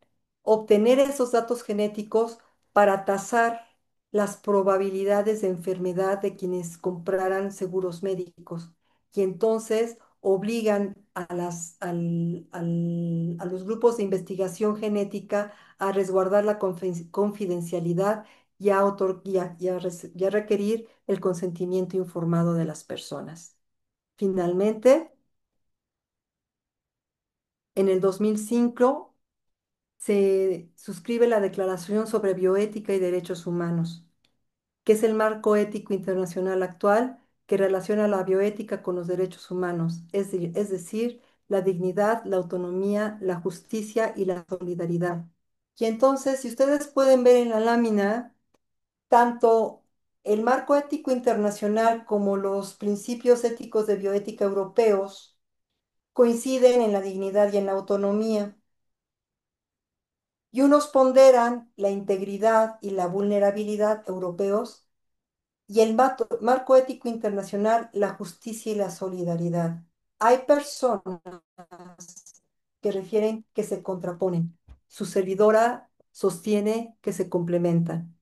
obtener esos datos genéticos para tasar las probabilidades de enfermedad de quienes compraran seguros médicos. Y entonces obligan a los grupos de investigación genética a resguardar la confidencialidad y a requerir el consentimiento informado de las personas. Finalmente, en el 2005 se suscribe la Declaración sobre Bioética y Derechos Humanos, que es el marco ético internacional actual que relaciona la bioética con los derechos humanos, es decir, la dignidad, la autonomía, la justicia y la solidaridad. Y entonces, si ustedes pueden ver en la lámina, tanto el marco ético internacional como los principios éticos de bioética europeos coinciden en la dignidad y en la autonomía. Y unos ponderan la integridad y la vulnerabilidad europeos, y el marco ético internacional, la justicia y la solidaridad. Hay personas que refieren que se contraponen. Su servidora sostiene que se complementan.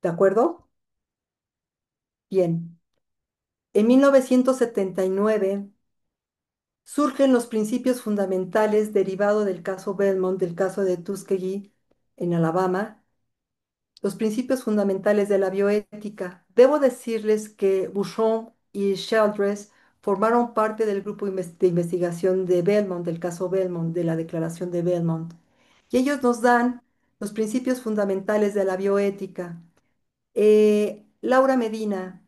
¿De acuerdo? Bien. En 1979 surgen los principios fundamentales derivados del caso Belmont, del caso de Tuskegee en Alabama, los principios fundamentales de la bioética, Debo decirles que Bouchon y Sheldres formaron parte del grupo de investigación de Belmont, del caso Belmont, de la declaración de Belmont. Y ellos nos dan los principios fundamentales de la bioética. Laura Medina,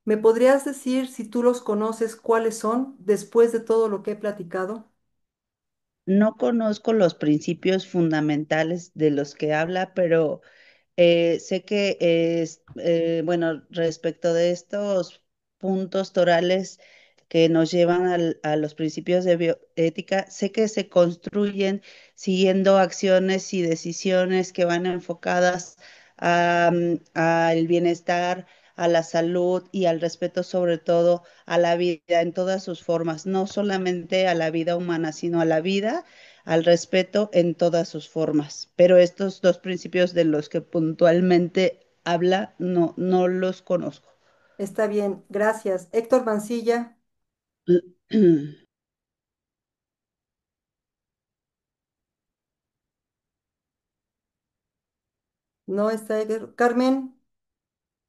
¿me podrías decir si tú los conoces, cuáles son, después de todo lo que he platicado? No conozco los principios fundamentales de los que habla, pero sé que bueno, respecto de estos puntos torales que nos llevan a los principios de bioética, sé que se construyen siguiendo acciones y decisiones que van enfocadas al bienestar, a la salud y al respeto sobre todo a la vida en todas sus formas, no solamente a la vida humana, sino a la vida, al respeto en todas sus formas. Pero estos dos principios de los que puntualmente habla, no los conozco. Está bien, gracias. Héctor Mancilla, no está Héctor. Carmen,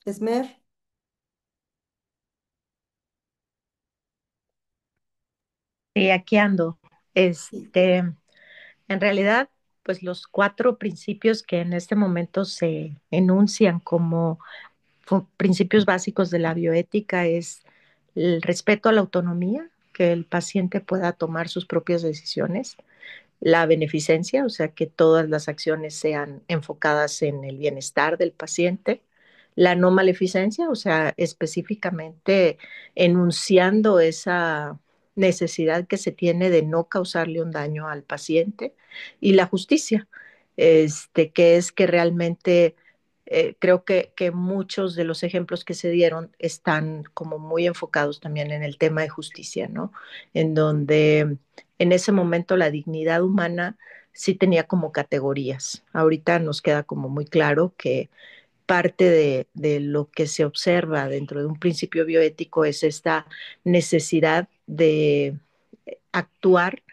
Esmer, Y aquí ando. sí, En realidad, pues los cuatro principios que en este momento se enuncian como principios básicos de la bioética es el respeto a la autonomía, que el paciente pueda tomar sus propias decisiones, la beneficencia, o sea, que todas las acciones sean enfocadas en el bienestar del paciente, la no maleficencia, o sea, específicamente enunciando esa necesidad que se tiene de no causarle un daño al paciente, y la justicia, que es que realmente creo que muchos de los ejemplos que se dieron están como muy enfocados también en el tema de justicia, ¿no? En donde en ese momento la dignidad humana sí tenía como categorías. Ahorita nos queda como muy claro que parte de lo que se observa dentro de un principio bioético es esta necesidad de actuar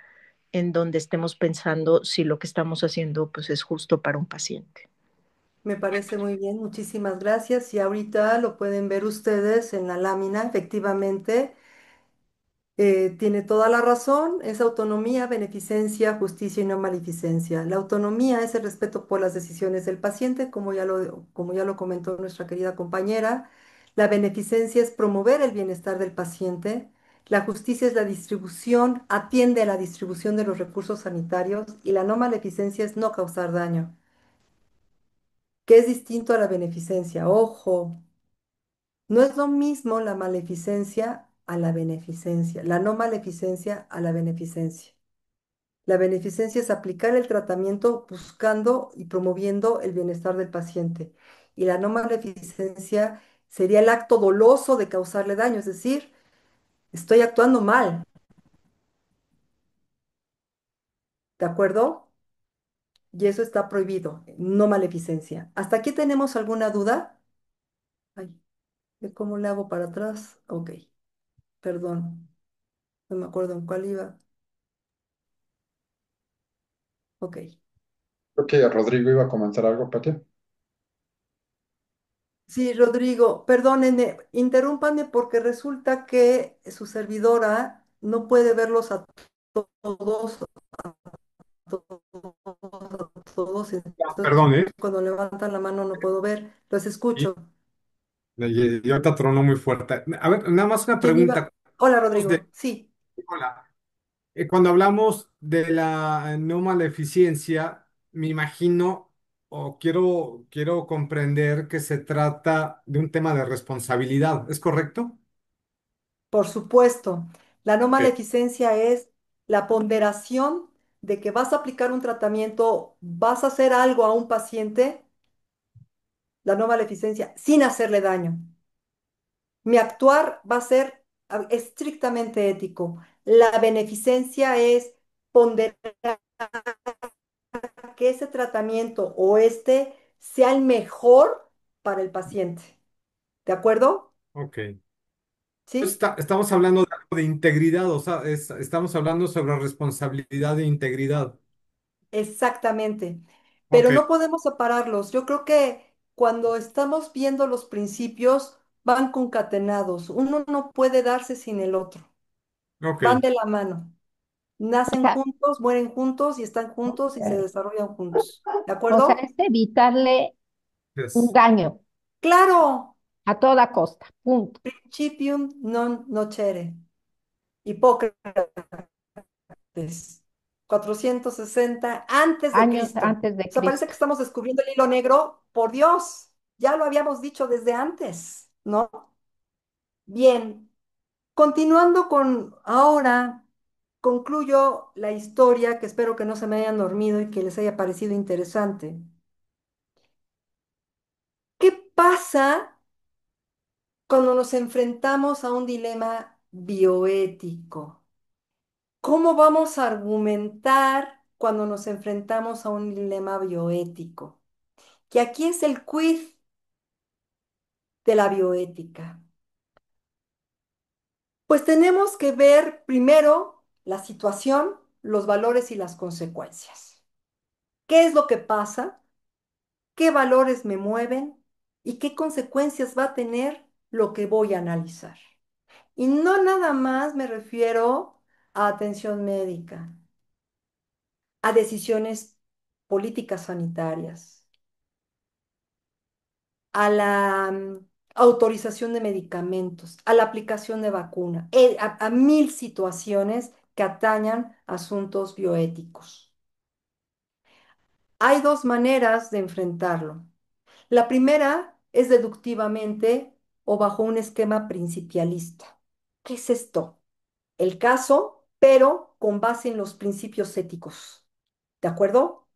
en donde estemos pensando si lo que estamos haciendo pues es justo para un paciente. me parece muy bien, muchísimas gracias. Y ahorita lo pueden ver ustedes en la lámina, efectivamente. Tiene toda la razón, es autonomía, beneficencia, justicia y no maleficencia. La autonomía es el respeto por las decisiones del paciente, como ya lo comentó nuestra querida compañera. La beneficencia es promover el bienestar del paciente. La justicia es la distribución, atiende a la distribución de los recursos sanitarios y la no maleficencia es no causar daño, que es distinto a la beneficencia. Ojo, no es lo mismo la maleficencia a la beneficencia, la no maleficencia a la beneficencia. La beneficencia es aplicar el tratamiento buscando y promoviendo el bienestar del paciente. Y la no maleficencia sería el acto doloso de causarle daño, es decir, estoy actuando mal, ¿de acuerdo? Y eso está prohibido, no maleficencia. ¿Hasta aquí tenemos alguna duda? Ay, ¿de cómo le hago para atrás? Ok, perdón, no me acuerdo en cuál iba. Ok. Creo que Rodrigo iba a comentar algo, Pati. Sí, Rodrigo, perdónenme, interrúmpanme porque resulta que su servidora no puede verlos a todos, a todos. Entonces, Perdón, ¿eh? cuando levantan la mano no puedo ver. Los Y, escucho. y ahorita tronó muy fuerte. A ver, nada más una ¿Quién pregunta. iba? Hola, Hablamos de- Rodrigo. Sí, Hola. Cuando hablamos de la no maleficencia, me imagino o quiero comprender que se trata de un tema de responsabilidad, ¿es correcto? por supuesto. La no Ok, maleficencia es la ponderación de que vas a aplicar un tratamiento, vas a hacer algo a un paciente, la no maleficencia, sin hacerle daño. Mi actuar va a ser estrictamente ético. La beneficencia es ponderar que ese tratamiento o este sea el mejor para el paciente. ¿De acuerdo? ok. Entonces, ¿Sí? estamos hablando de algo de integridad, o sea, estamos hablando sobre responsabilidad e integridad. Exactamente. Pero Ok, no podemos separarlos. Yo creo que cuando estamos viendo los principios, van concatenados. Uno no puede darse sin el otro. Ok. Van de la mano. O Nacen sea, juntos, mueren juntos y están juntos y se eh, desarrollan juntos. ¿De o sea, acuerdo? es evitarle un Yes. daño Claro. a toda costa, punto. Principium non nocere. Hipócrates. 460 antes de Años Cristo. antes de O sea, parece que Cristo. estamos descubriendo el hilo negro. Por Dios, ya lo habíamos dicho desde antes, ¿no? Bien, continuando con ahora, concluyo la historia que espero que no se me hayan dormido y que les haya parecido interesante. ¿Qué pasa cuando nos enfrentamos a un dilema bioético? ¿Cómo vamos a argumentar cuando nos enfrentamos a un dilema bioético? Que aquí es el quiz de la bioética. Pues tenemos que ver primero la situación, los valores y las consecuencias. ¿Qué es lo que pasa? ¿Qué valores me mueven? ¿Y qué consecuencias va a tener lo que voy a analizar? Y no nada más me refiero a atención médica, a decisiones políticas sanitarias, a la autorización de medicamentos, a la aplicación de vacuna, a mil situaciones que atañan asuntos bioéticos. Hay dos maneras de enfrentarlo. La primera es deductivamente o bajo un esquema principialista. ¿Qué es esto? El caso, pero con base en los principios éticos. ¿De acuerdo?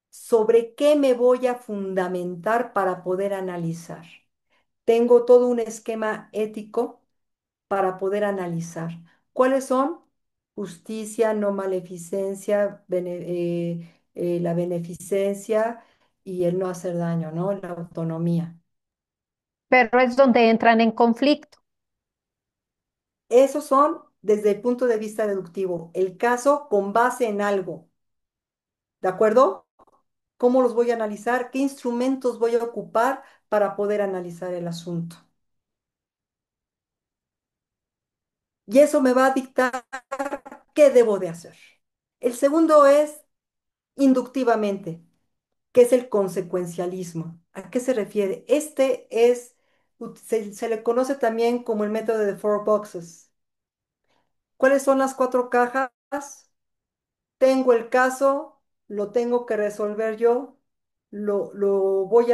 ¿Sobre qué me voy a fundamentar para poder analizar? Tengo todo un esquema ético para poder analizar. ¿Cuáles son? Justicia, no maleficencia, la beneficencia y el no hacer daño, ¿no? La autonomía. Pero es donde entran en conflicto. Esos son, desde el punto de vista deductivo, el caso con base en algo. ¿De acuerdo? ¿Cómo los voy a analizar? ¿Qué instrumentos voy a ocupar para poder analizar el asunto? Y eso me va a dictar qué debo de hacer. El segundo es inductivamente, que es el consecuencialismo. ¿A qué se refiere? Este es, se le conoce también como el método de four boxes. ¿Cuáles son las cuatro cajas? Tengo el caso, lo tengo que resolver yo, lo voy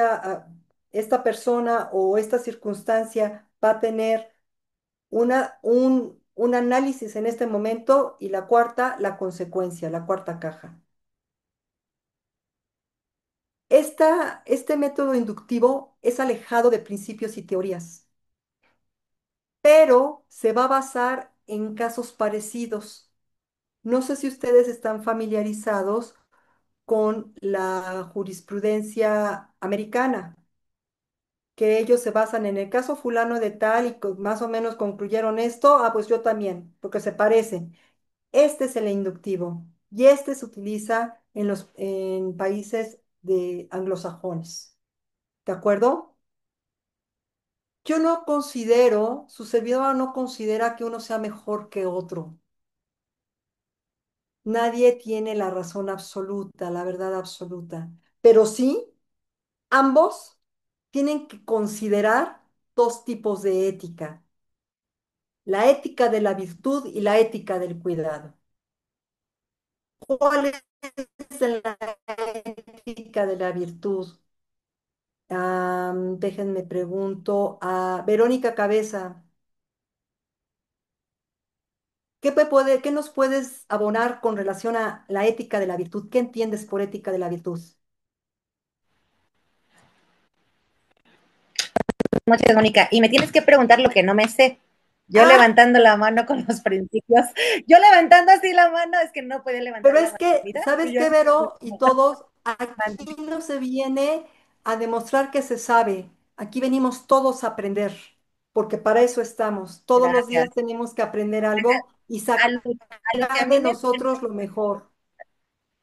esta persona o esta circunstancia va a tener un análisis en este momento y la cuarta, la consecuencia, la cuarta caja. Este método inductivo es alejado de principios y teorías, pero se va a basar en casos parecidos. No sé si ustedes están familiarizados con la jurisprudencia americana, que ellos se basan en el caso fulano de tal y más o menos concluyeron esto, ah, pues yo también, porque se parecen. Este es el inductivo y este se utiliza en países de anglosajones. ¿De acuerdo? Yo no considero, su servidor no considera que uno sea mejor que otro. Nadie tiene la razón absoluta, la verdad absoluta, pero sí, ambos tienen que considerar dos tipos de ética, la ética de la virtud y la ética del cuidado. ¿Cuál es la ética de la virtud? Déjenme pregunto a Verónica Cabeza. ¿Qué nos puedes abonar con relación a la ética de la virtud? ¿Qué entiendes por ética de la virtud? Noches, Mónica. Y me tienes que preguntar lo que no me sé. Yo Ah, levantando la mano con los principios. Yo levantando así la mano, es que no podía pero levantar la es que, manita. Y ¿sabes yo qué, así Vero? Y como, todos, aquí no se viene a demostrar que se sabe. Aquí venimos todos a aprender, porque para eso estamos. Todos los gracias. días tenemos que aprender algo y A sacar lo, a lo que a de mí me suena, nosotros lo mejor.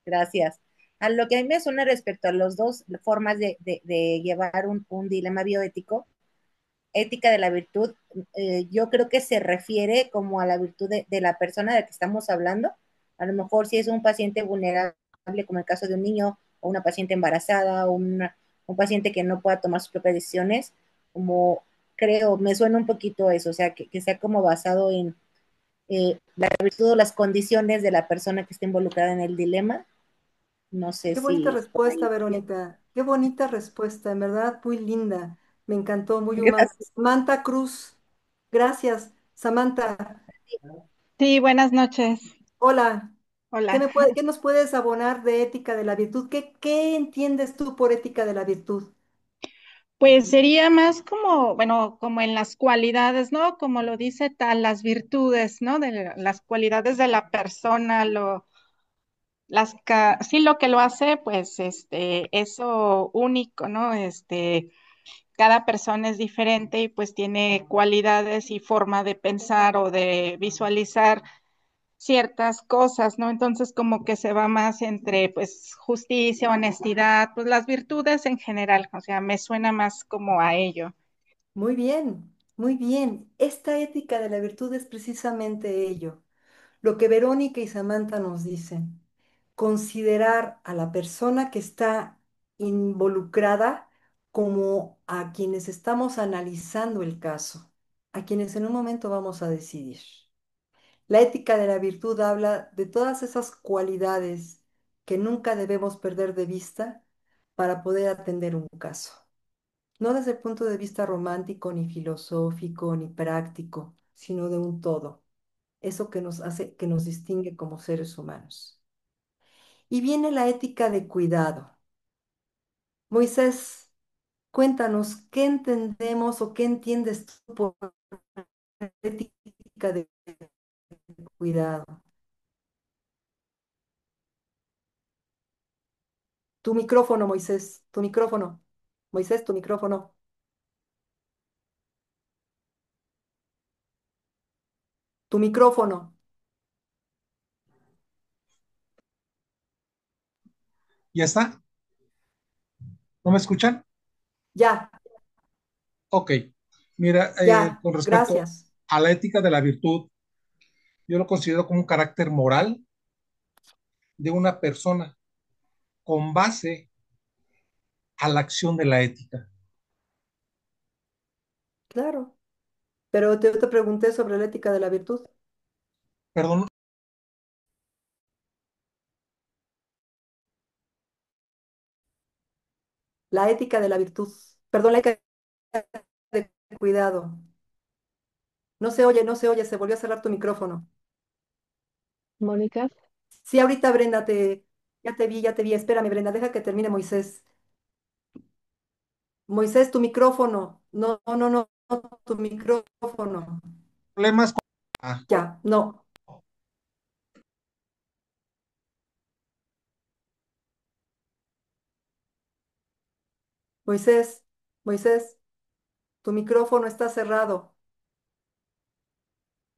gracias. A lo que a mí me suena respecto a las dos formas de llevar un dilema bioético, ética de la virtud, yo creo que se refiere como a la virtud de la persona de la que estamos hablando. A lo mejor si es un paciente vulnerable, como el caso de un niño, o una paciente embarazada, o un paciente que no pueda tomar sus propias decisiones, como creo, me suena un poquito eso, o sea, que sea como basado en la virtud o las condiciones de la persona que está involucrada en el dilema. No sé Qué bonita si por respuesta, ahí. Verónica. Qué bonita respuesta, en verdad, muy linda. Me encantó, muy humana. Gracias. Samantha Cruz. Gracias, Samantha. Sí, buenas noches. Hola. Hola. ¿Qué nos puedes abonar de ética de la virtud? ¿Qué entiendes tú por ética de la virtud? Pues sería más como, bueno, como en las cualidades, ¿no? Como lo dice tal, las virtudes, ¿no? Las cualidades de la persona, sí, lo que lo hace, pues, eso único, ¿no? Cada persona es diferente y pues tiene cualidades y forma de pensar o de visualizar ciertas cosas, ¿no? Entonces como que se va más entre pues justicia, honestidad, pues las virtudes en general, o sea, me suena más como a ello. Muy bien, muy bien. Esta ética de la virtud es precisamente ello. Lo que Verónica y Samantha nos dicen, considerar a la persona que está involucrada como a quienes estamos analizando el caso, a quienes en un momento vamos a decidir. La ética de la virtud habla de todas esas cualidades que nunca debemos perder de vista para poder atender un caso. No desde el punto de vista romántico, ni filosófico, ni práctico, sino de un todo. Eso que nos hace, que nos distingue como seres humanos. Y viene la ética de cuidado. Moisés, cuéntanos, ¿qué entendemos o qué entiendes tú por ética de cuidado? Tu micrófono, Moisés, tu micrófono. Moisés, tu micrófono. Tu micrófono. ¿Ya está? ¿No me escuchan? Ya, Ok. Mira, ya, con respecto gracias. a la ética de la virtud, yo lo considero como un carácter moral de una persona con base a la acción de la ética. Claro. Pero yo te pregunté sobre la ética de la virtud. Perdón, La ética de la virtud. Perdón, la ética de cuidado. No se oye, no se oye, se volvió a cerrar tu micrófono. Mónica, Sí, ahorita Brenda, ya te vi, ya te vi. Espérame, Brenda, deja que termine Moisés. Moisés, tu micrófono. No, no, no, no, tu micrófono. problemas con... Ah, Ya, no. Moisés, Moisés, tu micrófono está cerrado.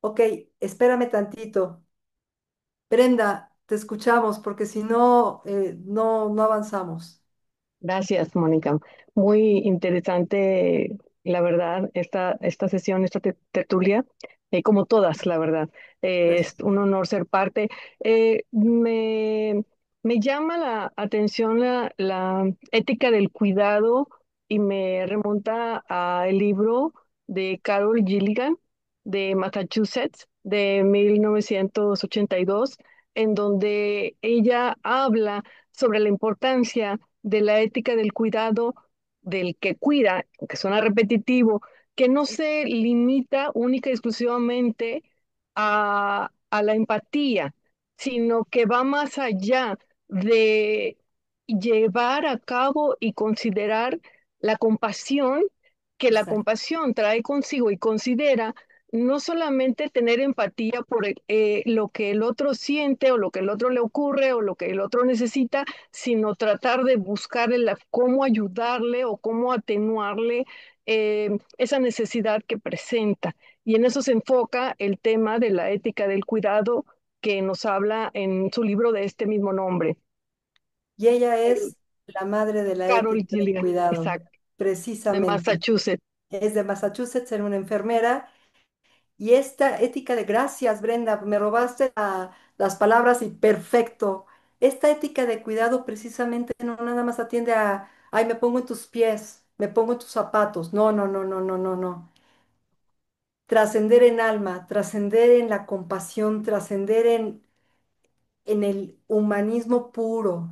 Ok, espérame tantito. Brenda, te escuchamos porque si no, no avanzamos. gracias, Mónica. Muy interesante, la verdad, esta sesión, esta tertulia, como todas, la verdad. Es Gracias. un honor ser parte. Eh, me, me llama la atención la ética del cuidado y me remonta al libro de Carol Gilligan de Massachusetts de 1982, en donde ella habla sobre la importancia de la ética del cuidado del que cuida, que suena repetitivo, que no se limita única y exclusivamente a la empatía, sino que va más allá de llevar a cabo y considerar la compasión, que la Exacto. compasión trae consigo y considera no solamente tener empatía por lo que el otro siente o lo que el otro le ocurre o lo que el otro necesita, sino tratar de buscar cómo ayudarle o cómo atenuarle esa necesidad que presenta. Y en eso se enfoca el tema de la ética del cuidado que nos habla en su libro de este mismo nombre. Y ella El es la madre de la Carol ética del Gilligan, cuidado, exacto, de precisamente. Massachusetts. es de Massachusetts, era una enfermera. Y esta ética de gracias, Brenda, me robaste las palabras y perfecto. Esta ética de cuidado precisamente no nada más atiende a, ay, me pongo en tus pies, me pongo en tus zapatos. No, no, no, no, no, no, no. Trascender en alma, trascender en la compasión, trascender en el humanismo puro,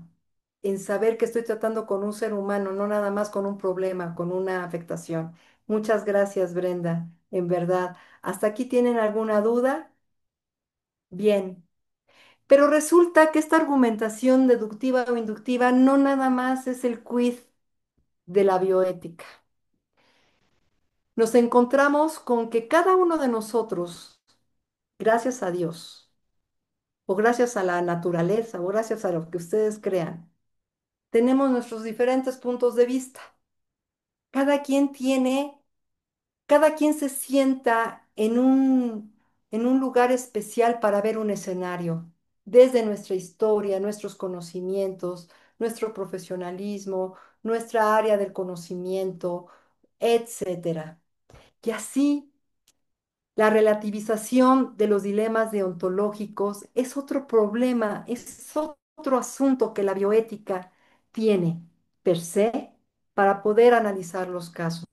en saber que estoy tratando con un ser humano, no nada más con un problema, con una afectación. Muchas gracias, Brenda, en verdad. ¿Hasta aquí tienen alguna duda? Bien. Pero resulta que esta argumentación deductiva o inductiva no nada más es el quiz de la bioética. Nos encontramos con que cada uno de nosotros, gracias a Dios, o gracias a la naturaleza, o gracias a lo que ustedes crean, tenemos nuestros diferentes puntos de vista. Cada quien tiene, cada quien se sienta en un lugar especial para ver un escenario, desde nuestra historia, nuestros conocimientos, nuestro profesionalismo, nuestra área del conocimiento, etcétera. Y así, la relativización de los dilemas deontológicos es otro problema, es otro asunto que la bioética tiene per se para poder analizar los casos.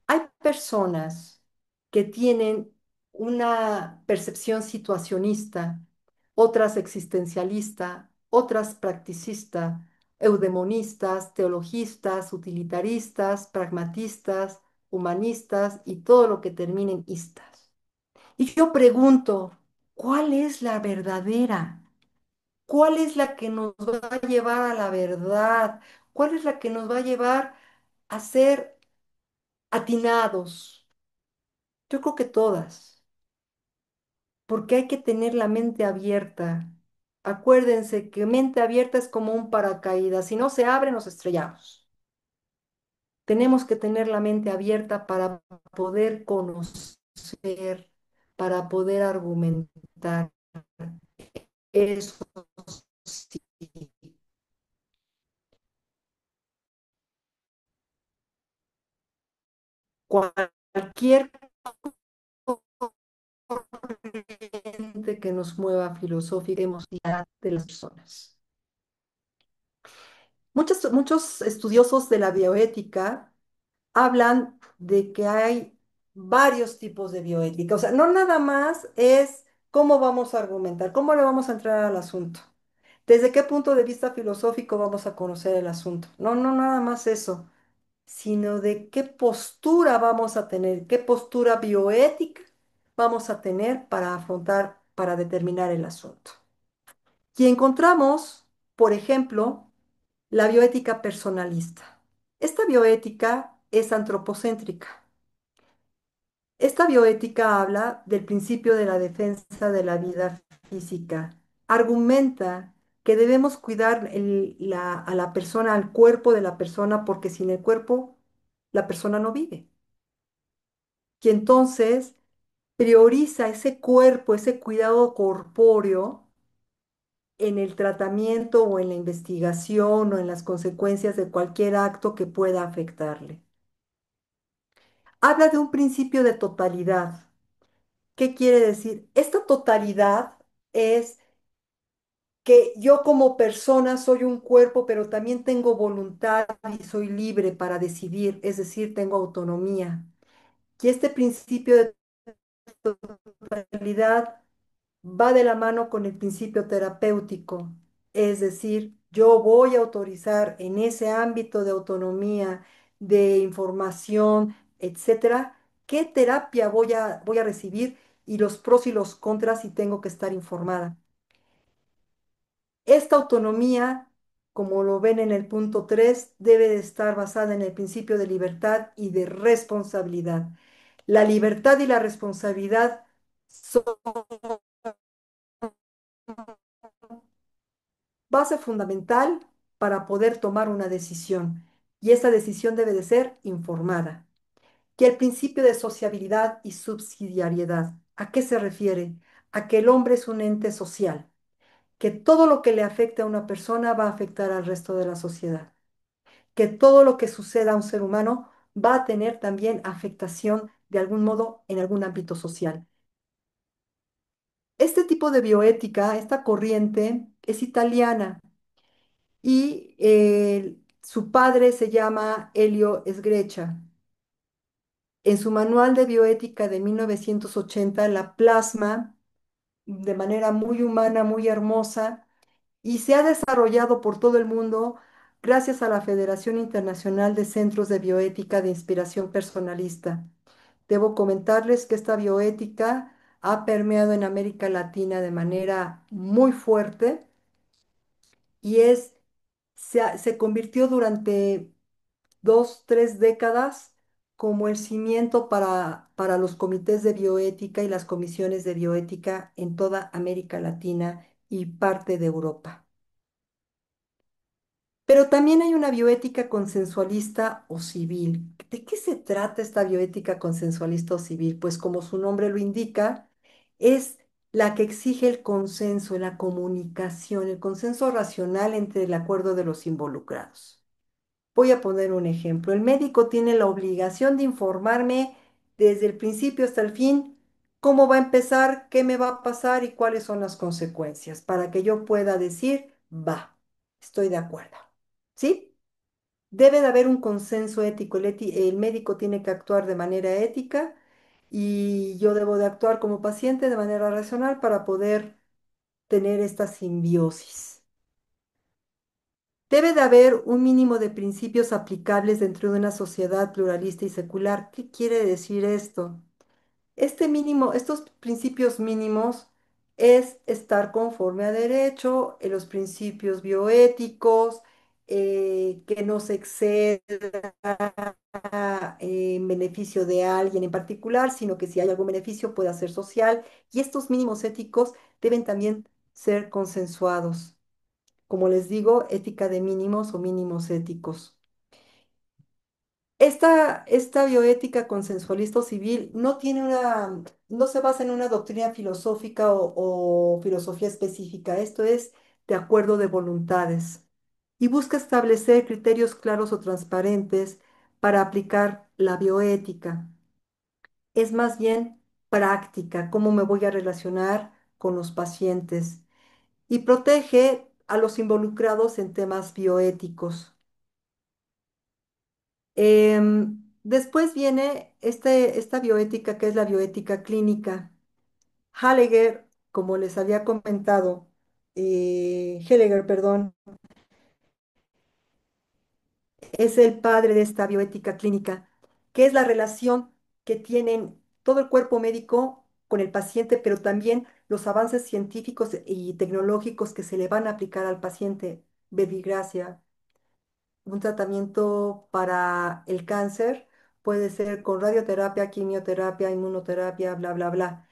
Hay personas que tienen una percepción situacionista, otras existencialista, otras practicista, eudemonistas, teologistas, utilitaristas, pragmatistas, humanistas y todo lo que termine en istas. Y yo pregunto, ¿cuál es la verdadera? ¿Cuál es la que nos va a llevar a la verdad? ¿Cuál es la que nos va a llevar a ser atinados? Yo creo que todas, porque hay que tener la mente abierta. Acuérdense que mente abierta es como un paracaídas, si no se abre nos estrellamos. Tenemos que tener la mente abierta para poder conocer, para poder argumentar. Eso sí. Cualquier corriente que nos mueva filosófica y emocional de las personas. Muchos estudiosos de la bioética hablan de que hay varios tipos de bioética. O sea, no nada más es cómo vamos a argumentar, cómo le vamos a entrar al asunto, desde qué punto de vista filosófico vamos a conocer el asunto. No, no nada más eso, sino de qué postura vamos a tener, qué postura bioética vamos a tener para afrontar, para determinar el asunto. Y encontramos, por ejemplo, la bioética personalista. Esta bioética es antropocéntrica. Esta bioética habla del principio de la defensa de la vida física. Argumenta que debemos cuidar a la persona, al cuerpo de la persona, porque sin el cuerpo la persona no vive. Y entonces prioriza ese cuerpo, ese cuidado corpóreo en el tratamiento o en la investigación o en las consecuencias de cualquier acto que pueda afectarle. Habla de un principio de totalidad. ¿Qué quiere decir? Esta totalidad es que yo como persona soy un cuerpo, pero también tengo voluntad y soy libre para decidir, es decir, tengo autonomía. Y este principio de totalidad va de la mano con el principio terapéutico, es decir, yo voy a autorizar en ese ámbito de autonomía, de información, etcétera, qué terapia voy a recibir y los pros y los contras y tengo que estar informada. Esta autonomía, como lo ven en el punto 3, debe de estar basada en el principio de libertad y de responsabilidad. La libertad y la responsabilidad son base fundamental para poder tomar una decisión y esa decisión debe de ser informada. Y el principio de sociabilidad y subsidiariedad, ¿a qué se refiere? A que el hombre es un ente social, que todo lo que le afecte a una persona va a afectar al resto de la sociedad. que todo lo que suceda a un ser humano va a tener también afectación de algún modo en algún ámbito social. Este tipo de bioética, esta corriente, es italiana y su padre se llama Elio Sgreccia. En su manual de bioética de 1980 la plasma de manera muy humana, muy hermosa, y se ha desarrollado por todo el mundo gracias a la Federación Internacional de Centros de Bioética de Inspiración Personalista. Debo comentarles que esta bioética ha permeado en América Latina de manera muy fuerte y se convirtió durante 2, 3 décadas como el cimiento para los comités de bioética y las comisiones de bioética en toda América Latina y parte de Europa. Pero también hay una bioética consensualista o civil. ¿De qué se trata esta bioética consensualista o civil? Pues como su nombre lo indica, es la que exige el consenso, la comunicación, el consenso racional entre el acuerdo de los involucrados. Voy a poner un ejemplo. El médico tiene la obligación de informarme desde el principio hasta el fin cómo va a empezar, qué me va a pasar y cuáles son las consecuencias para que yo pueda decir, va, estoy de acuerdo. ¿Sí? Debe de haber un consenso ético. El médico tiene que actuar de manera ética y yo debo de actuar como paciente de manera racional para poder tener esta simbiosis. Debe de haber un mínimo de principios aplicables dentro de una sociedad pluralista y secular. ¿Qué quiere decir esto? Estos principios mínimos es estar conforme a derecho, en los principios bioéticos, que no se exceda en beneficio de alguien en particular, sino que si hay algún beneficio pueda ser social. Y estos mínimos éticos deben también ser consensuados. Como les digo, ética de mínimos o mínimos éticos. Esta bioética consensualista o civil no se basa en una doctrina filosófica o filosofía específica. Esto es de acuerdo de voluntades y busca establecer criterios claros o transparentes para aplicar la bioética. Es más bien práctica, cómo me voy a relacionar con los pacientes y protege a los involucrados en temas bioéticos. Después viene esta bioética que es la bioética clínica. Heidegger, como les había comentado, Heidegger, perdón, es el padre de esta bioética clínica, que es la relación que tienen todo el cuerpo médico con el paciente, pero también los avances científicos y tecnológicos que se le van a aplicar al paciente. Verbigracia, un tratamiento para el cáncer puede ser con radioterapia, quimioterapia, inmunoterapia, bla, bla, bla.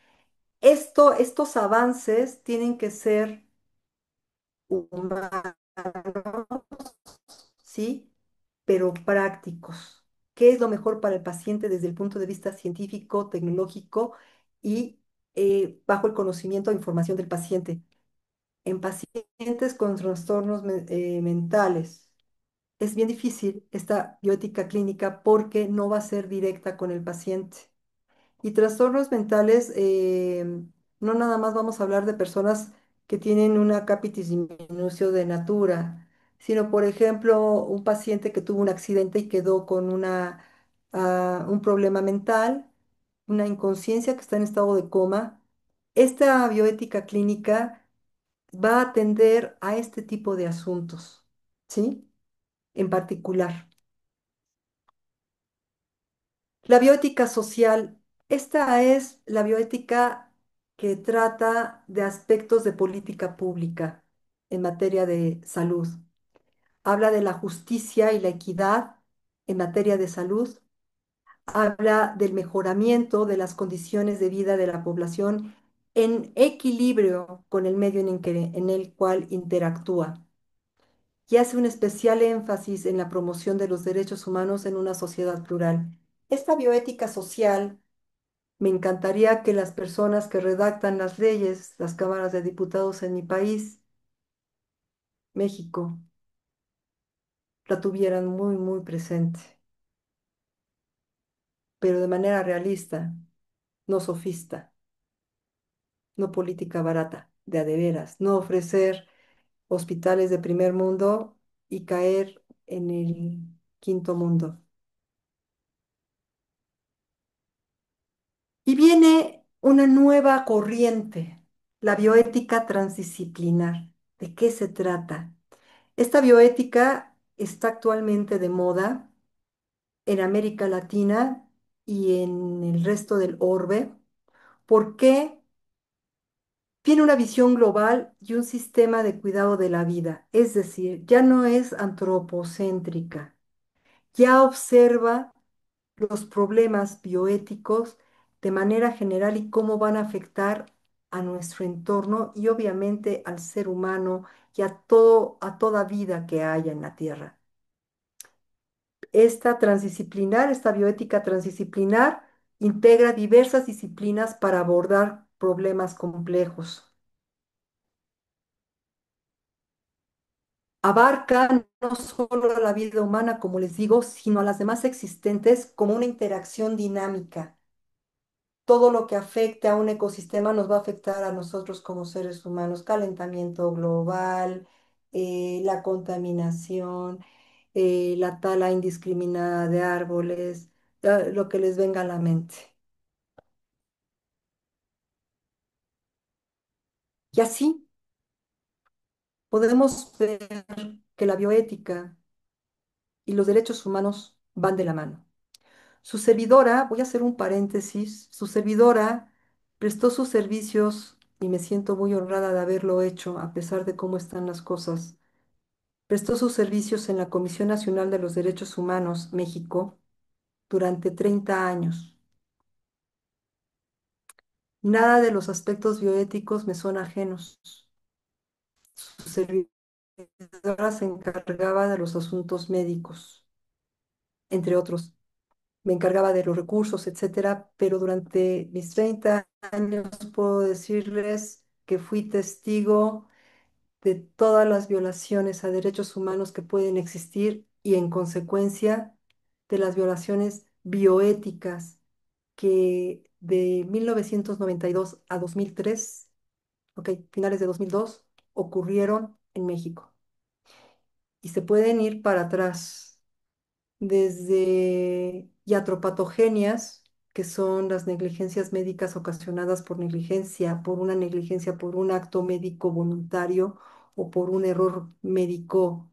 Estos avances tienen que ser humanos, ¿sí? Pero prácticos. ¿Qué es lo mejor para el paciente desde el punto de vista científico, tecnológico y bajo el conocimiento e información del paciente? En pacientes con trastornos mentales. Es bien difícil esta bioética clínica porque no va a ser directa con el paciente. Y trastornos mentales, no nada más vamos a hablar de personas que tienen una capitis diminutio de natura, sino, por ejemplo, un paciente que tuvo un accidente y quedó con un problema mental, una inconsciencia que está en estado de coma. Esta bioética clínica va a atender a este tipo de asuntos, ¿sí? En particular. La bioética social, esta es la bioética que trata de aspectos de política pública en materia de salud. Habla de la justicia y la equidad en materia de salud. Habla del mejoramiento de las condiciones de vida de la población en equilibrio con el medio en el cual interactúa. Y hace un especial énfasis en la promoción de los derechos humanos en una sociedad plural. Esta bioética social, me encantaría que las personas que redactan las leyes, las cámaras de diputados en mi país, México, la tuvieran muy, muy presente, pero de manera realista, no sofista, no política barata, de veras, no ofrecer hospitales de primer mundo y caer en el quinto mundo. Y viene una nueva corriente, la bioética transdisciplinar. ¿De qué se trata? Esta bioética está actualmente de moda en América Latina y en el resto del orbe, porque tiene una visión global y un sistema de cuidado de la vida. Es decir, ya no es antropocéntrica, ya observa los problemas bioéticos de manera general y cómo van a afectar a nuestro entorno y obviamente al ser humano y a todo, a toda vida que haya en la Tierra. Esta bioética transdisciplinar, integra diversas disciplinas para abordar problemas complejos. Abarca no solo la vida humana, como les digo, sino a las demás existentes como una interacción dinámica. Todo lo que afecte a un ecosistema nos va a afectar a nosotros como seres humanos, calentamiento global, la contaminación, la tala indiscriminada de árboles, lo que les venga a la mente. Y así podemos ver que la bioética y los derechos humanos van de la mano. Su servidora, voy a hacer un paréntesis, su servidora prestó sus servicios y me siento muy honrada de haberlo hecho a pesar de cómo están las cosas. Prestó sus servicios en la Comisión Nacional de los Derechos Humanos, México, durante 30 años. Nada de los aspectos bioéticos me son ajenos. Su servidora se encargaba de los asuntos médicos, entre otros. Me encargaba de los recursos, etcétera, pero durante mis 30 años puedo decirles que fui testigo de todas las violaciones a derechos humanos que pueden existir y en consecuencia de las violaciones bioéticas que de 1992 a 2003, ok, finales de 2002, ocurrieron en México. Y se pueden ir para atrás desde iatropatogenias, que son las negligencias médicas ocasionadas por negligencia, por una negligencia, por un acto médico voluntario o por un error médico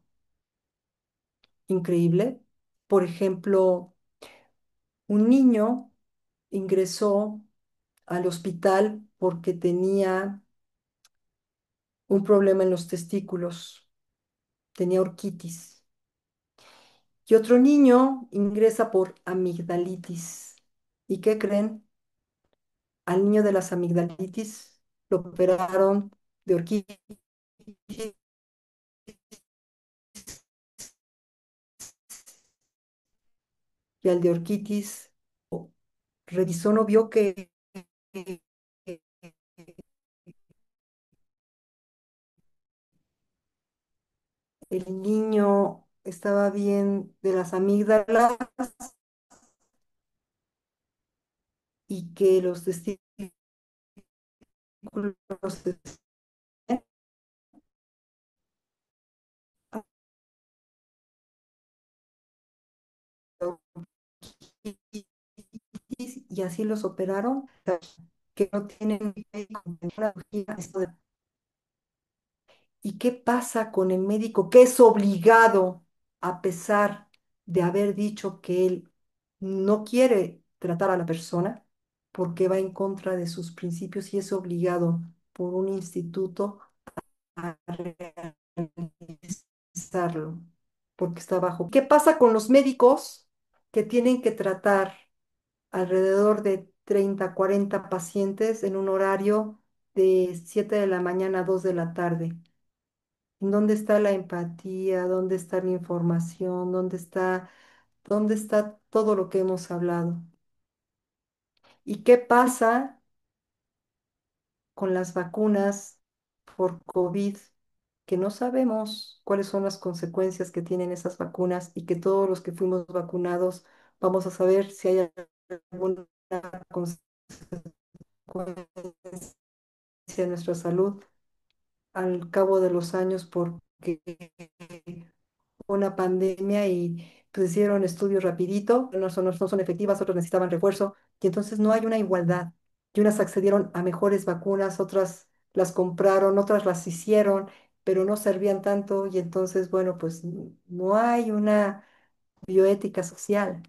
increíble. Por ejemplo, un niño ingresó al hospital porque tenía un problema en los testículos, tenía orquitis. Y otro niño ingresa por amigdalitis. ¿Y qué creen? Al niño de las amigdalitis lo operaron de orquitis y al de orquitis revisó, no vio que el niño estaba bien de las amígdalas y que los testículos y así los operaron, que no tienen una cirugía. ¿Y qué pasa con el médico que es obligado, a pesar de haber dicho que él no quiere tratar a la persona, porque va en contra de sus principios y es obligado por un instituto a realizarlo, porque está bajo? ¿Qué pasa con los médicos que tienen que tratar alrededor de 30, 40 pacientes en un horario de 7 de la mañana a 2 de la tarde? ¿En dónde está la empatía? ¿Dónde está la información? Dónde está todo lo que hemos hablado? ¿Y qué pasa con las vacunas por COVID? que no sabemos cuáles son las consecuencias que tienen esas vacunas y que todos los que fuimos vacunados vamos a saber si hay alguna consecuencia en nuestra salud al cabo de los años porque una pandemia y pues hicieron estudios rapidito, no son efectivas, otros necesitaban refuerzo y entonces no hay una igualdad. Y unas accedieron a mejores vacunas, otras las compraron, otras las hicieron, pero no servían tanto y entonces, bueno, pues no hay una bioética social,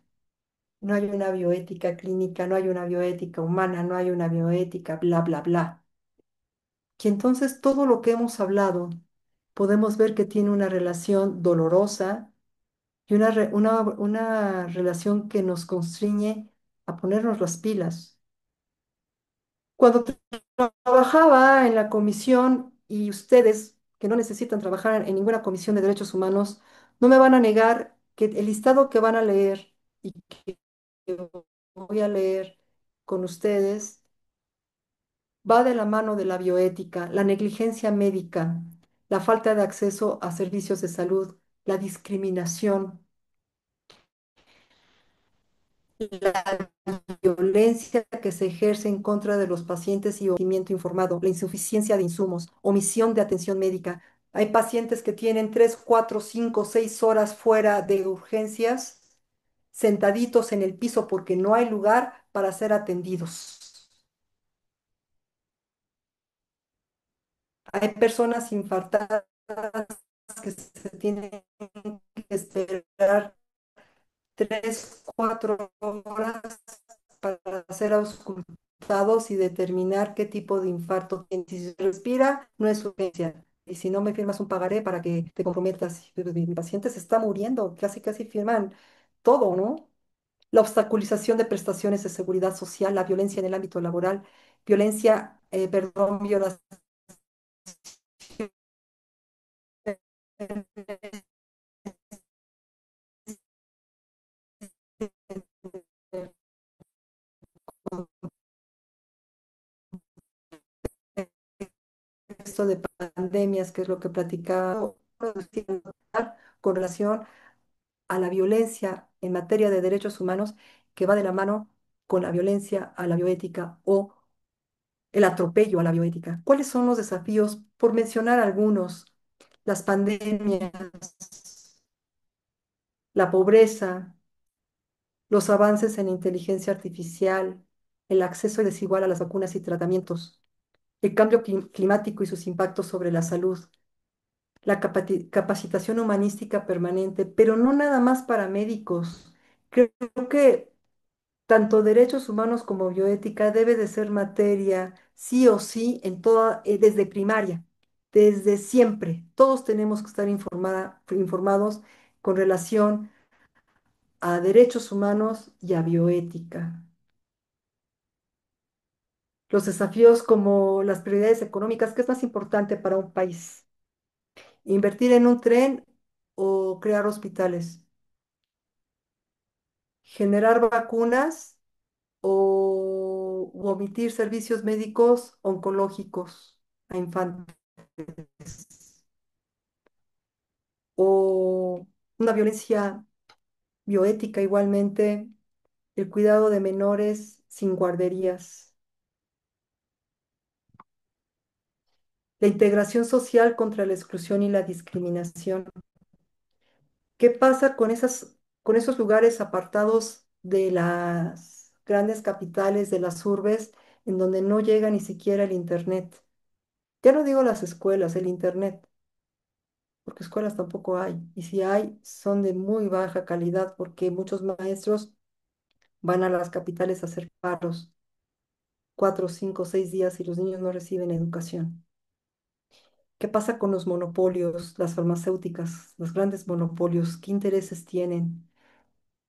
no hay una bioética clínica, no hay una bioética humana, no hay una bioética, bla, bla, bla. Y entonces todo lo que hemos hablado podemos ver que tiene una relación dolorosa y una relación que nos constriñe a ponernos las pilas. Cuando trabajaba en la comisión y ustedes, que no necesitan trabajar en ninguna comisión de derechos humanos, no me van a negar que el listado que van a leer y que voy a leer con ustedes va de la mano de la bioética, la negligencia médica, la falta de acceso a servicios de salud, la discriminación, la violencia que se ejerce en contra de los pacientes y seguimiento informado, la insuficiencia de insumos, omisión de atención médica. Hay pacientes que tienen 3, 4, 5, 6 horas fuera de urgencias, sentaditos en el piso porque no hay lugar para ser atendidos. Hay personas infartadas que se tienen que esperar 3, 4 horas para ser auscultados y determinar qué tipo de infarto tiene. Si se respira, no es urgencia. Y si no me firmas un pagaré para que te comprometas, pero mi paciente se está muriendo, casi casi firman todo, ¿no? La obstaculización de prestaciones de seguridad social, la violencia en el ámbito laboral, violación contexto de pandemias, que es lo que platicaba con relación a la violencia en materia de derechos humanos, que va de la mano con la violencia a la bioética o el atropello a la bioética. ¿Cuáles son los desafíos? Por mencionar algunos, las pandemias, la pobreza, los avances en inteligencia artificial, el acceso desigual a las vacunas y tratamientos, el cambio climático y sus impactos sobre la salud, la capacitación humanística permanente, pero no nada más para médicos. Creo que tanto derechos humanos como bioética debe de ser materia sí o sí en toda, desde primaria, desde siempre. Todos tenemos que estar informados con relación a derechos humanos y a bioética. Los desafíos como las prioridades económicas, ¿qué es más importante para un país? ¿Invertir en un tren o crear hospitales? ¿Generar vacunas o omitir servicios médicos oncológicos a infantes? O una violencia bioética igualmente, el cuidado de menores sin guarderías, la integración social contra la exclusión y la discriminación. ¿Qué pasa con esos lugares apartados de las grandes capitales, de las urbes, en donde no llega ni siquiera el internet? Ya no digo las escuelas, el internet, porque escuelas tampoco hay. Y si hay, son de muy baja calidad porque muchos maestros van a las capitales a hacer paros 4, 5, 6 días y los niños no reciben educación. ¿Qué pasa con los monopolios, las farmacéuticas, los grandes monopolios? ¿Qué intereses tienen?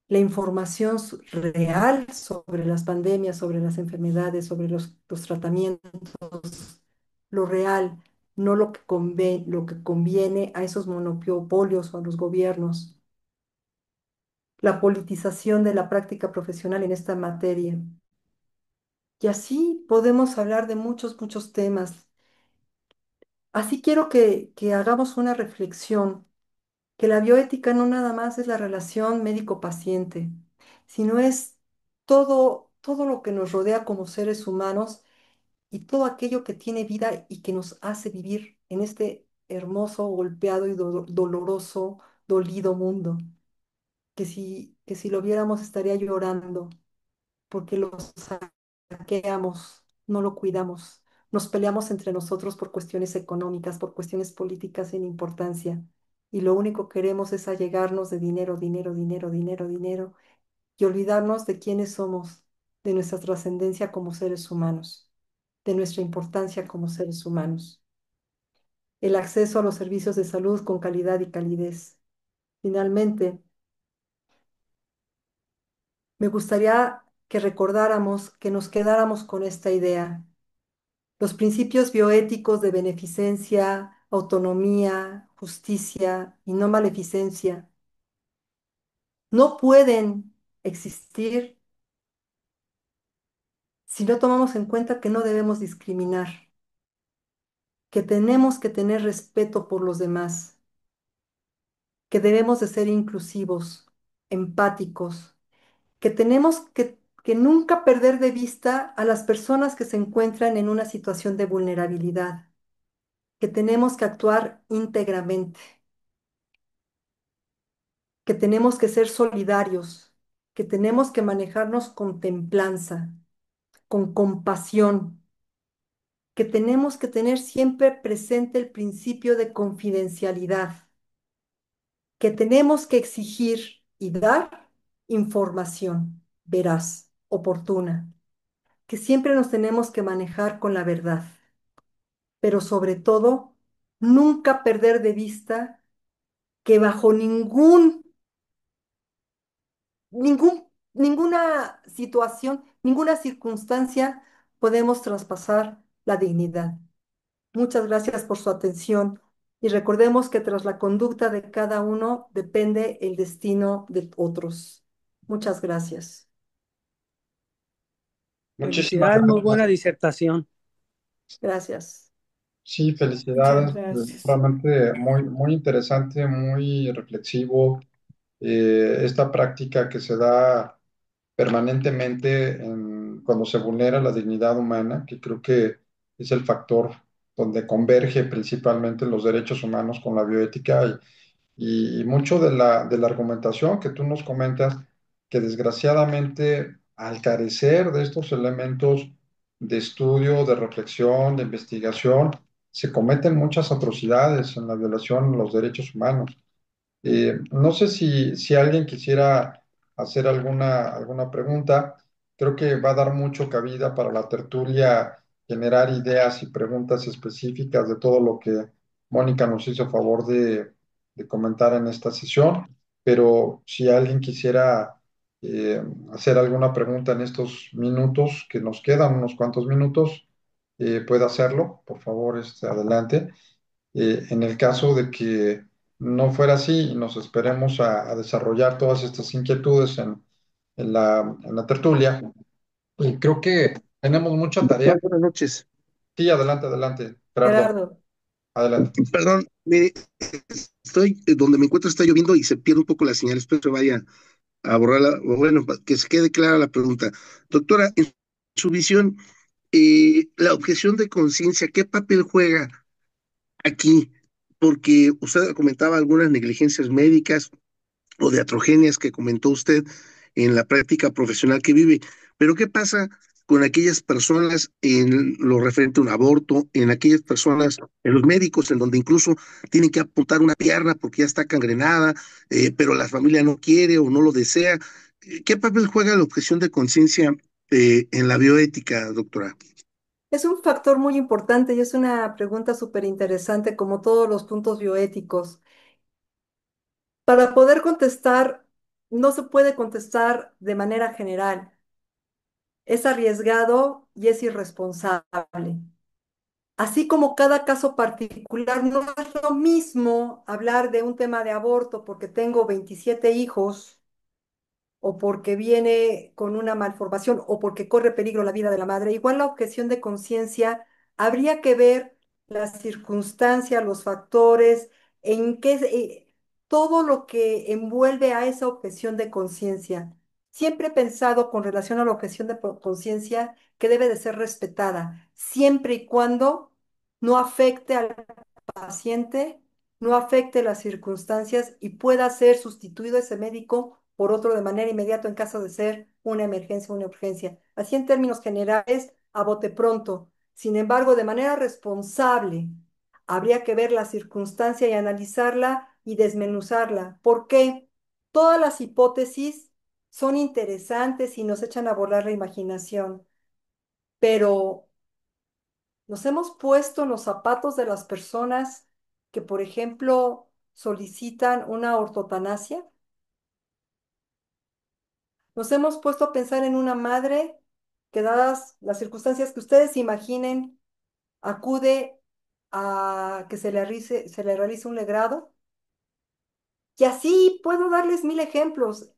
La información real sobre las pandemias, sobre las enfermedades, sobre los tratamientos, lo real, no lo que conviene a esos monopolios o a los gobiernos. La politización de la práctica profesional en esta materia. Y así podemos hablar de muchos, muchos temas. Así quiero que hagamos una reflexión, que la bioética no nada más es la relación médico-paciente, sino es todo lo que nos rodea como seres humanos y todo aquello que tiene vida y que nos hace vivir en este hermoso, golpeado y doloroso, dolido mundo, que si lo viéramos estaría llorando, porque lo saqueamos, no lo cuidamos, nos peleamos entre nosotros por cuestiones económicas, por cuestiones políticas sin importancia, y lo único que queremos es allegarnos de dinero, dinero, dinero, dinero, dinero, y olvidarnos de quiénes somos, de nuestra trascendencia como seres humanos, de nuestra importancia como seres humanos, el acceso a los servicios de salud con calidad y calidez. Finalmente, me gustaría que recordáramos, que nos quedáramos con esta idea. Los principios bioéticos de beneficencia, autonomía, justicia y no maleficencia no pueden existir si no tomamos en cuenta que no debemos discriminar, que tenemos que tener respeto por los demás, que debemos de ser inclusivos, empáticos, que tenemos que nunca perder de vista a las personas que se encuentran en una situación de vulnerabilidad, que tenemos que actuar íntegramente, que tenemos que ser solidarios, que tenemos que manejarnos con templanza, con compasión, que tenemos que tener siempre presente el principio de confidencialidad, que tenemos que exigir y dar información veraz, oportuna, que siempre nos tenemos que manejar con la verdad, pero sobre todo, nunca perder de vista que bajo ninguna situación, ninguna circunstancia podemos traspasar la dignidad. Muchas gracias por su atención y recordemos que tras la conducta de cada uno depende el destino de otros. Muchas gracias. Muchísimas Felicidades, muy buena gracias. disertación. Gracias. Sí, Muchas felicidades. gracias. Realmente muy, muy interesante, muy reflexivo. Esta práctica que se da permanentemente cuando se vulnera la dignidad humana, que creo que es el factor donde converge principalmente los derechos humanos con la bioética y mucho de la argumentación que tú nos comentas, que desgraciadamente al carecer de estos elementos de estudio, de reflexión, de investigación, se cometen muchas atrocidades en la violación de los derechos humanos. No sé si alguien quisiera hacer alguna pregunta. Creo que va a dar mucho cabida para la tertulia generar ideas y preguntas específicas de todo lo que Mónica nos hizo favor de comentar en esta sesión. Pero si alguien quisiera eh, hacer alguna pregunta en estos minutos, que nos quedan unos cuantos minutos, puede hacerlo. Por favor, adelante. En el caso de que no fuera así y nos esperemos a desarrollar todas estas inquietudes en la tertulia, y creo que tenemos mucha tarea. Buenas noches. Sí, adelante, adelante, Gerardo, Gerardo, adelante. Perdón, mire, estoy donde me encuentro está lloviendo y se pierde un poco la señal. Espero que vaya a borrarla, o bueno, que se quede clara la pregunta. Doctora, en su visión, la objeción de conciencia, ¿qué papel juega aquí? Porque usted comentaba algunas negligencias médicas o de iatrogenias que comentó usted en la práctica profesional que vive. Pero ¿qué pasa con aquellas personas en lo referente a un aborto, en aquellas personas, en los médicos, en donde incluso tienen que apuntar una pierna porque ya está cangrenada, pero la familia no quiere o no lo desea? ¿Qué papel juega la objeción de conciencia en la bioética, doctora? es un factor muy importante y es una pregunta súper interesante como todos los puntos bioéticos. Para poder contestar, no se puede contestar de manera general. Es arriesgado y es irresponsable. Así como cada caso particular, no es lo mismo hablar de un tema de aborto porque tengo 27 hijos o porque viene con una malformación o porque corre peligro la vida de la madre. Igual la objeción de conciencia, habría que ver las circunstancias, los factores, en qué, todo lo que envuelve a esa objeción de conciencia. Siempre he pensado con relación a la objeción de conciencia que debe de ser respetada, siempre y cuando no afecte al paciente, no afecte las circunstancias y pueda ser sustituido ese médico por otro de manera inmediata en caso de ser una emergencia o una urgencia. Así en términos generales, a bote pronto. Sin embargo, de manera responsable, habría que ver la circunstancia y analizarla y desmenuzarla. ¿Por qué? Todas las hipótesis son interesantes y nos echan a volar la imaginación, pero nos hemos puesto en los zapatos de las personas que, por ejemplo, solicitan una ortotanasia. Nos hemos puesto a pensar en una madre que, dadas las circunstancias que ustedes imaginen, acude a que se le realice un legrado. Y así puedo darles mil ejemplos.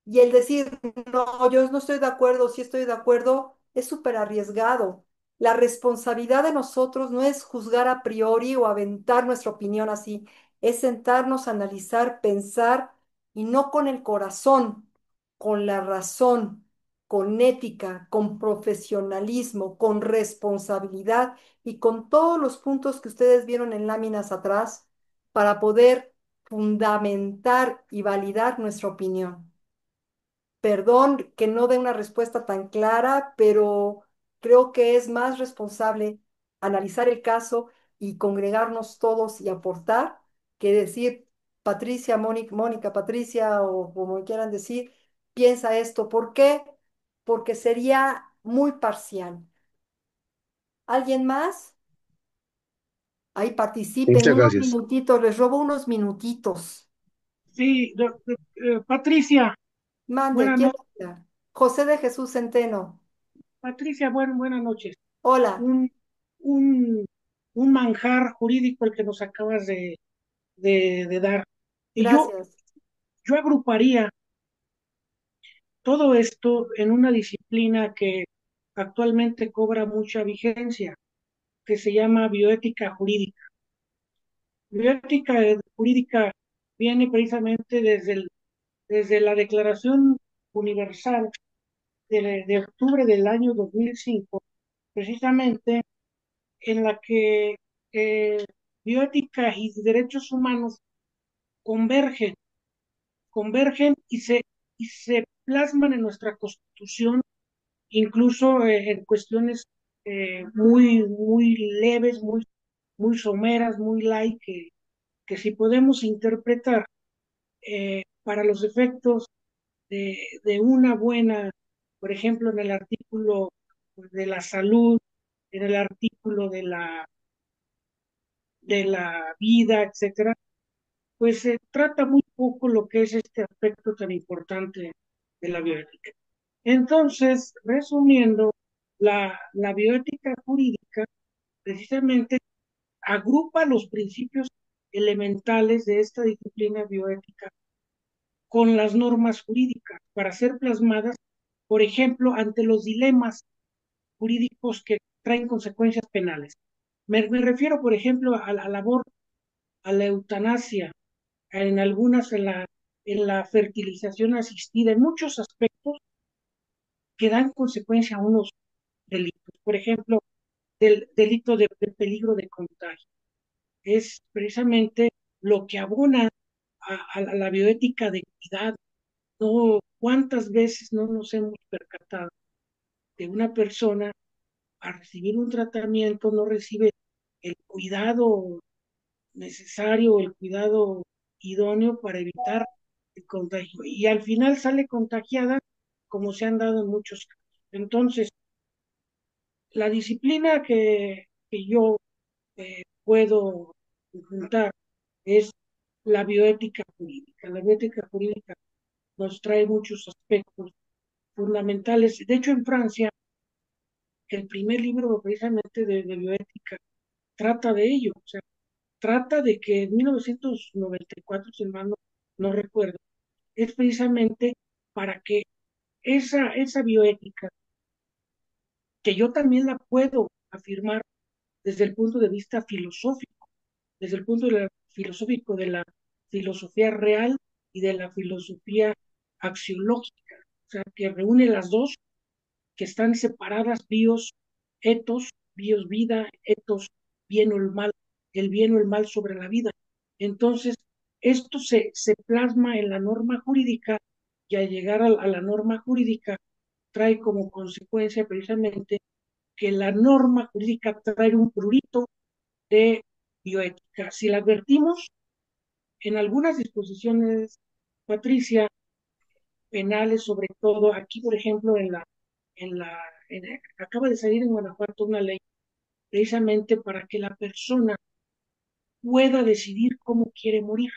Y el decir, no, yo no estoy de acuerdo, sí estoy de acuerdo, es súper arriesgado. La responsabilidad de nosotros no es juzgar a priori o aventar nuestra opinión así, es sentarnos, analizar, pensar y no con el corazón, con la razón, con ética, con profesionalismo, con responsabilidad y con todos los puntos que ustedes vieron en láminas atrás para poder fundamentar y validar nuestra opinión. Perdón que no dé una respuesta tan clara, pero creo que es más responsable analizar el caso y congregarnos todos y aportar que decir, Patricia, Mónica, Mónica, Patricia o como quieran decir, piensa esto. ¿Por qué? Porque sería muy parcial. ¿Alguien más? Ahí participen Muchas unos gracias. minutitos, les robo unos minutitos. Sí, Patricia, Mande, buenas ¿quién noches. habla? José de Jesús Centeno. Patricia, buenas noches. Hola, Un, un, un manjar jurídico el que nos acabas de dar. Y gracias. yo agruparía todo esto en una disciplina que actualmente cobra mucha vigencia, que se llama bioética jurídica. Bioética jurídica viene precisamente desde la Declaración Universal de octubre del año 2005, precisamente en la que eh, bioética y derechos humanos convergen, convergen y se plasman en nuestra Constitución, incluso en cuestiones muy leves, muy someras, muy light, que si podemos interpretar para los efectos de una buena, por ejemplo, en el artículo de la salud, en el artículo de la vida, etcétera, pues se trata muy poco lo que es este aspecto tan importante de la bioética. Entonces, resumiendo, la bioética jurídica precisamente agrupa los principios elementales de esta disciplina bioética con las normas jurídicas para ser plasmadas, por ejemplo, ante los dilemas jurídicos que traen consecuencias penales. Me refiero, por ejemplo, al aborto, a la eutanasia, en la fertilización asistida, en muchos aspectos que dan consecuencia a unos delitos. Por ejemplo, del delito de peligro de contagio. Es precisamente lo que abona a la bioética de equidad. No, ¿cuántas veces no nos hemos percatado de una persona a recibir un tratamiento no recibe el cuidado necesario, el cuidado idóneo para evitar el contagio? Y al final sale contagiada, como se han dado en muchos casos. Entonces, la disciplina que yo puedo juntar es la bioética jurídica. La bioética jurídica nos trae muchos aspectos fundamentales. De hecho, en Francia, el primer libro precisamente de bioética trata de ello. O sea, trata de que en 1994, si mal no recuerdo, es precisamente para que esa bioética, que yo también la puedo afirmar desde el punto de vista filosófico, desde el punto filosófico de la filosofía real y de la filosofía axiológica, o sea, que reúne las dos, que están separadas, bios, etos, bios, vida, etos, bien o el mal, el bien o el mal sobre la vida. Entonces, esto se plasma en la norma jurídica y al llegar a la norma jurídica trae como consecuencia precisamente que la norma jurídica trae un prurito de bioética. Si la advertimos en algunas disposiciones, Patricia, penales, sobre todo aquí, por ejemplo, acaba de salir en Guanajuato una ley precisamente para que la persona pueda decidir cómo quiere morir.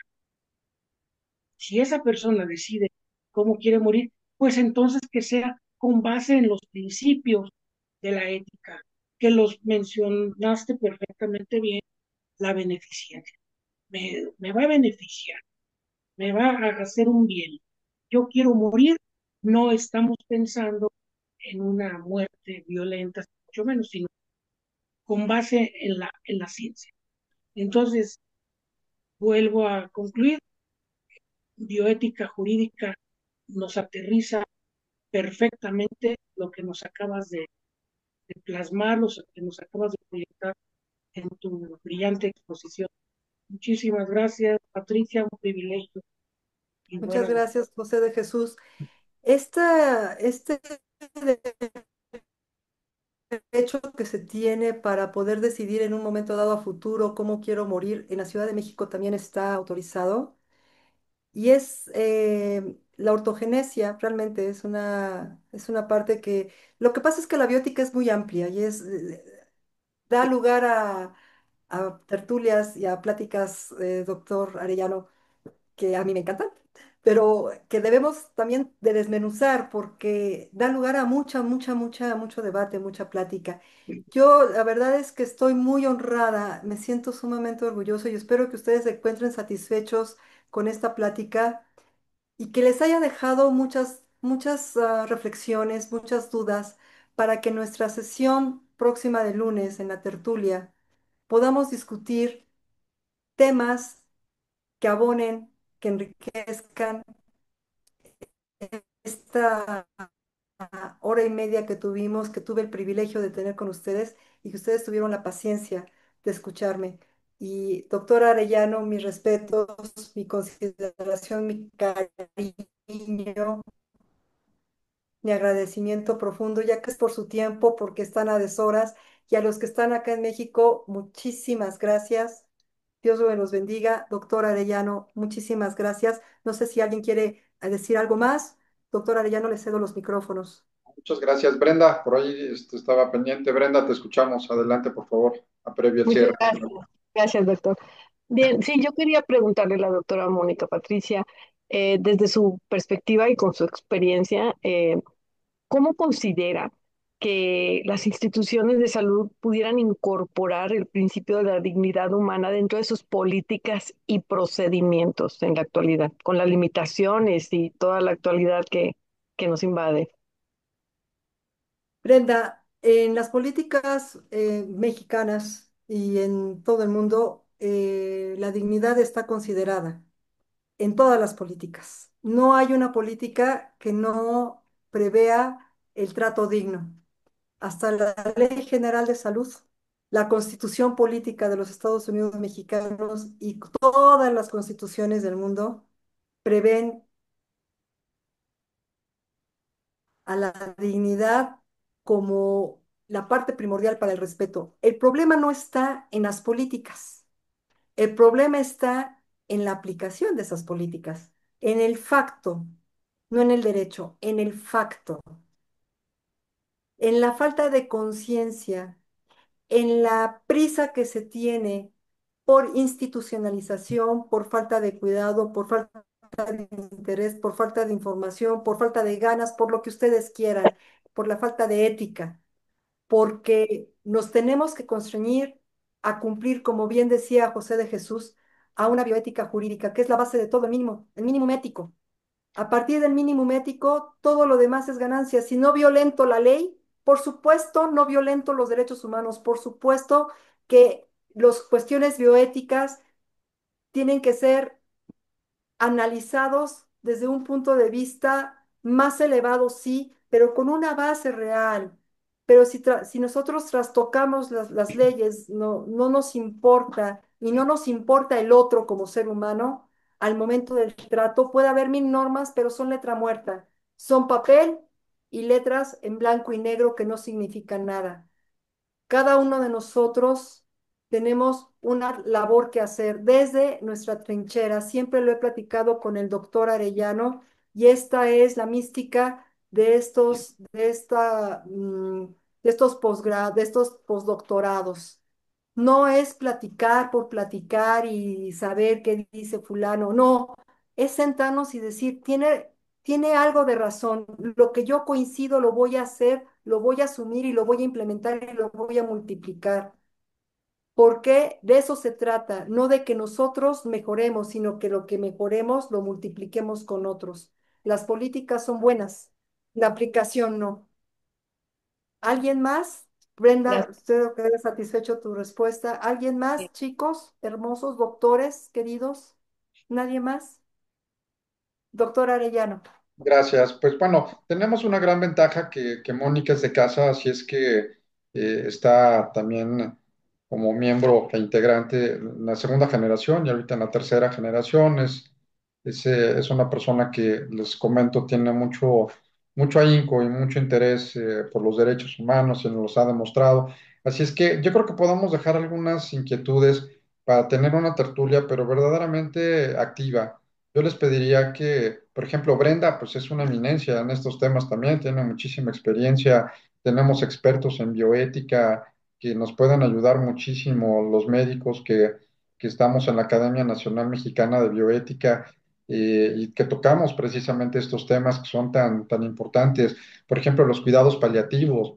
Si esa persona decide cómo quiere morir, pues entonces que sea con base en los principios de la ética, que los mencionaste perfectamente bien, la beneficencia. Me va a beneficiar, me va a hacer un bien. Yo quiero morir, no estamos pensando en una muerte violenta, mucho menos, sino con base en la ciencia. Entonces, vuelvo a concluir, bioética jurídica nos aterriza perfectamente lo que nos acabas de plasmar, lo que nos acabas de proyectar en tu brillante exposición. Muchísimas gracias, Patricia, un privilegio. Y Muchas buenas noches. gracias, José de Jesús. Este derecho que se tiene para poder decidir en un momento dado a futuro cómo quiero morir, en la Ciudad de México también está autorizado. Y es la ortogenesia, realmente es una parte que... Lo que pasa es que la biótica es muy amplia y da lugar a tertulias y a pláticas, doctor Arellano, que a mí me encantan, pero que debemos también de desmenuzar porque da lugar a mucho debate, mucha plática. Yo la verdad es que estoy muy honrada, me siento sumamente orgulloso y espero que ustedes se encuentren satisfechos con esta plática y que les haya dejado muchas reflexiones, muchas dudas para que en nuestra sesión próxima de lunes en la tertulia podamos discutir temas que abonen, que enriquezcan esta hora y media que tuvimos, que tuve el privilegio de tener con ustedes y que ustedes tuvieron la paciencia de escucharme. Y doctora Arellano, mis respetos, mi consideración, mi cariño, mi agradecimiento profundo, ya que es por su tiempo, porque están a deshoras, y a los que están acá en México, muchísimas gracias. Dios me los bendiga. Doctor Arellano, muchísimas gracias. No sé si alguien quiere decir algo más. Doctor Arellano, le cedo los micrófonos. Muchas gracias, Brenda. Por ahí estaba pendiente. Brenda, te escuchamos. Adelante, por favor, a previo el Muchas cierre. gracias. Gracias, doctor. Bien, sí, yo quería preguntarle a la doctora Mónica Patricia, desde su perspectiva y con su experiencia, ¿cómo considera que las instituciones de salud pudieran incorporar el principio de la dignidad humana dentro de sus políticas y procedimientos en la actualidad, con las limitaciones y toda la actualidad que nos invade? Brenda, en las políticas mexicanas y en todo el mundo, la dignidad está considerada en todas las políticas. No hay una política que no prevea el trato digno. Hasta la Ley General de Salud, la Constitución Política de los Estados Unidos Mexicanos y todas las constituciones del mundo prevén a la dignidad como la parte primordial para el respeto. El problema no está en las políticas, el problema está en la aplicación de esas políticas, en el facto, no en el derecho, en el facto, en la falta de conciencia, en la prisa que se tiene por institucionalización, por falta de cuidado, por falta de interés, por falta de información, por falta de ganas, por lo que ustedes quieran, por la falta de ética, porque nos tenemos que constreñir a cumplir, como bien decía José de Jesús, a una bioética jurídica, que es la base de todo el mínimo ético. A partir del mínimo ético, todo lo demás es ganancia. Si no violento la ley, por supuesto, no violento los derechos humanos, por supuesto, que las cuestiones bioéticas tienen que ser analizados desde un punto de vista más elevado, sí, pero con una base real. Pero si nosotros trastocamos las leyes, no nos importa y no nos importa el otro como ser humano, al momento del trato puede haber mil normas, pero son letra muerta. Son papel y letras en blanco y negro que no significan nada. Cada uno de nosotros tenemos una labor que hacer desde nuestra trinchera. Siempre lo he platicado con el doctor Arellano y esta es la mística de estos de estos postdoctorados. No es platicar por platicar y saber qué dice fulano, no, es sentarnos y decir, tiene algo de razón, lo que yo coincido lo voy a hacer, lo voy a asumir y lo voy a implementar y lo voy a multiplicar. Porque de eso se trata, no de que nosotros mejoremos, sino que lo que mejoremos lo multipliquemos con otros. Las políticas son buenas, la aplicación no. ¿Alguien más? Brenda, Gracias. espero que haya satisfecho tu respuesta. ¿Alguien más, chicos, hermosos, doctores, queridos? ¿Nadie más? Doctor Arellano. Gracias. Pues bueno, tenemos una gran ventaja que Mónica es de casa, así es que está también como miembro e integrante en la segunda generación y ahorita en la tercera generación. Es una persona que, les comento, tiene mucho ahínco y mucho interés por los derechos humanos y nos los ha demostrado. Así es que yo creo que podemos dejar algunas inquietudes para tener una tertulia, pero verdaderamente activa. Yo les pediría que, por ejemplo, Brenda, pues es una eminencia en estos temas también, tiene muchísima experiencia, tenemos expertos en bioética que nos pueden ayudar muchísimo, los médicos que estamos en la Academia Nacional Mexicana de Bioética y que tocamos precisamente estos temas que son tan importantes. Por ejemplo, los cuidados paliativos.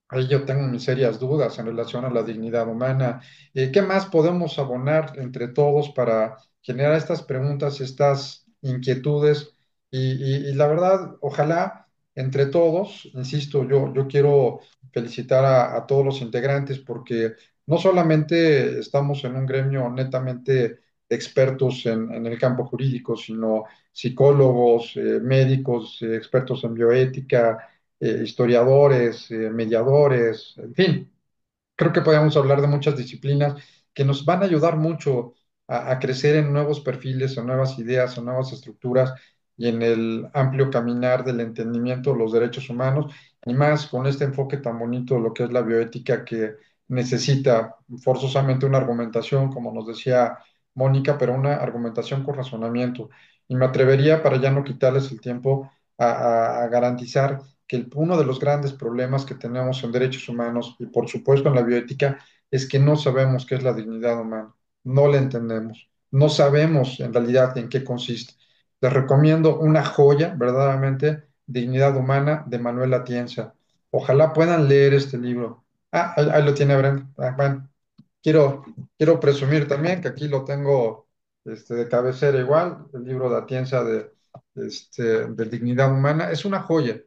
Ahí yo tengo mis serias dudas en relación a la dignidad humana. ¿Qué más podemos abonar entre todos para generar estas preguntas, estas inquietudes? Y la verdad, ojalá entre todos, insisto, yo quiero felicitar a todos los integrantes porque no solamente estamos en un gremio netamente expertos en el campo jurídico, sino psicólogos, médicos, expertos en bioética, historiadores, mediadores, en fin, creo que podemos hablar de muchas disciplinas que nos van a ayudar mucho a crecer en nuevos perfiles, en nuevas ideas, en nuevas estructuras y en el amplio caminar del entendimiento de los derechos humanos y más con este enfoque tan bonito de lo que es la bioética que necesita forzosamente una argumentación, como nos decía Mónica, pero una argumentación con razonamiento. Y me atrevería, para ya no quitarles el tiempo, a garantizar que uno de los grandes problemas que tenemos en derechos humanos y por supuesto en la bioética es que no sabemos qué es la dignidad humana, no la entendemos, no sabemos en realidad en qué consiste. Les recomiendo una joya, verdaderamente, Dignidad Humana de Manuel Atienza. Ojalá puedan leer este libro. Ah, ahí lo tiene Brenda. Ah, bueno, quiero, quiero presumir también que aquí lo tengo de cabecera igual, el libro de Atienza de Dignidad Humana. Es una joya,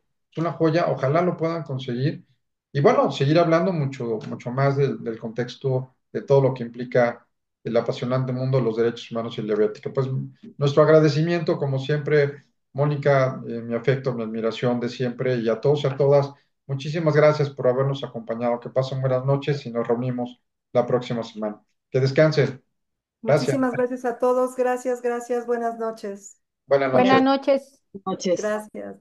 ojalá lo puedan conseguir. Y bueno, seguir hablando mucho más del contexto de todo lo que implica el apasionante mundo de los derechos humanos y la bioética. Pues nuestro agradecimiento, como siempre, Mónica, mi afecto, mi admiración de siempre y a todos y a todas, muchísimas gracias por habernos acompañado. Que pasen buenas noches y nos reunimos la próxima semana. Que descansen. Gracias. Muchísimas gracias a todos. Gracias, gracias. Buenas noches. Buenas Buenas noches. noches. Noches. Gracias.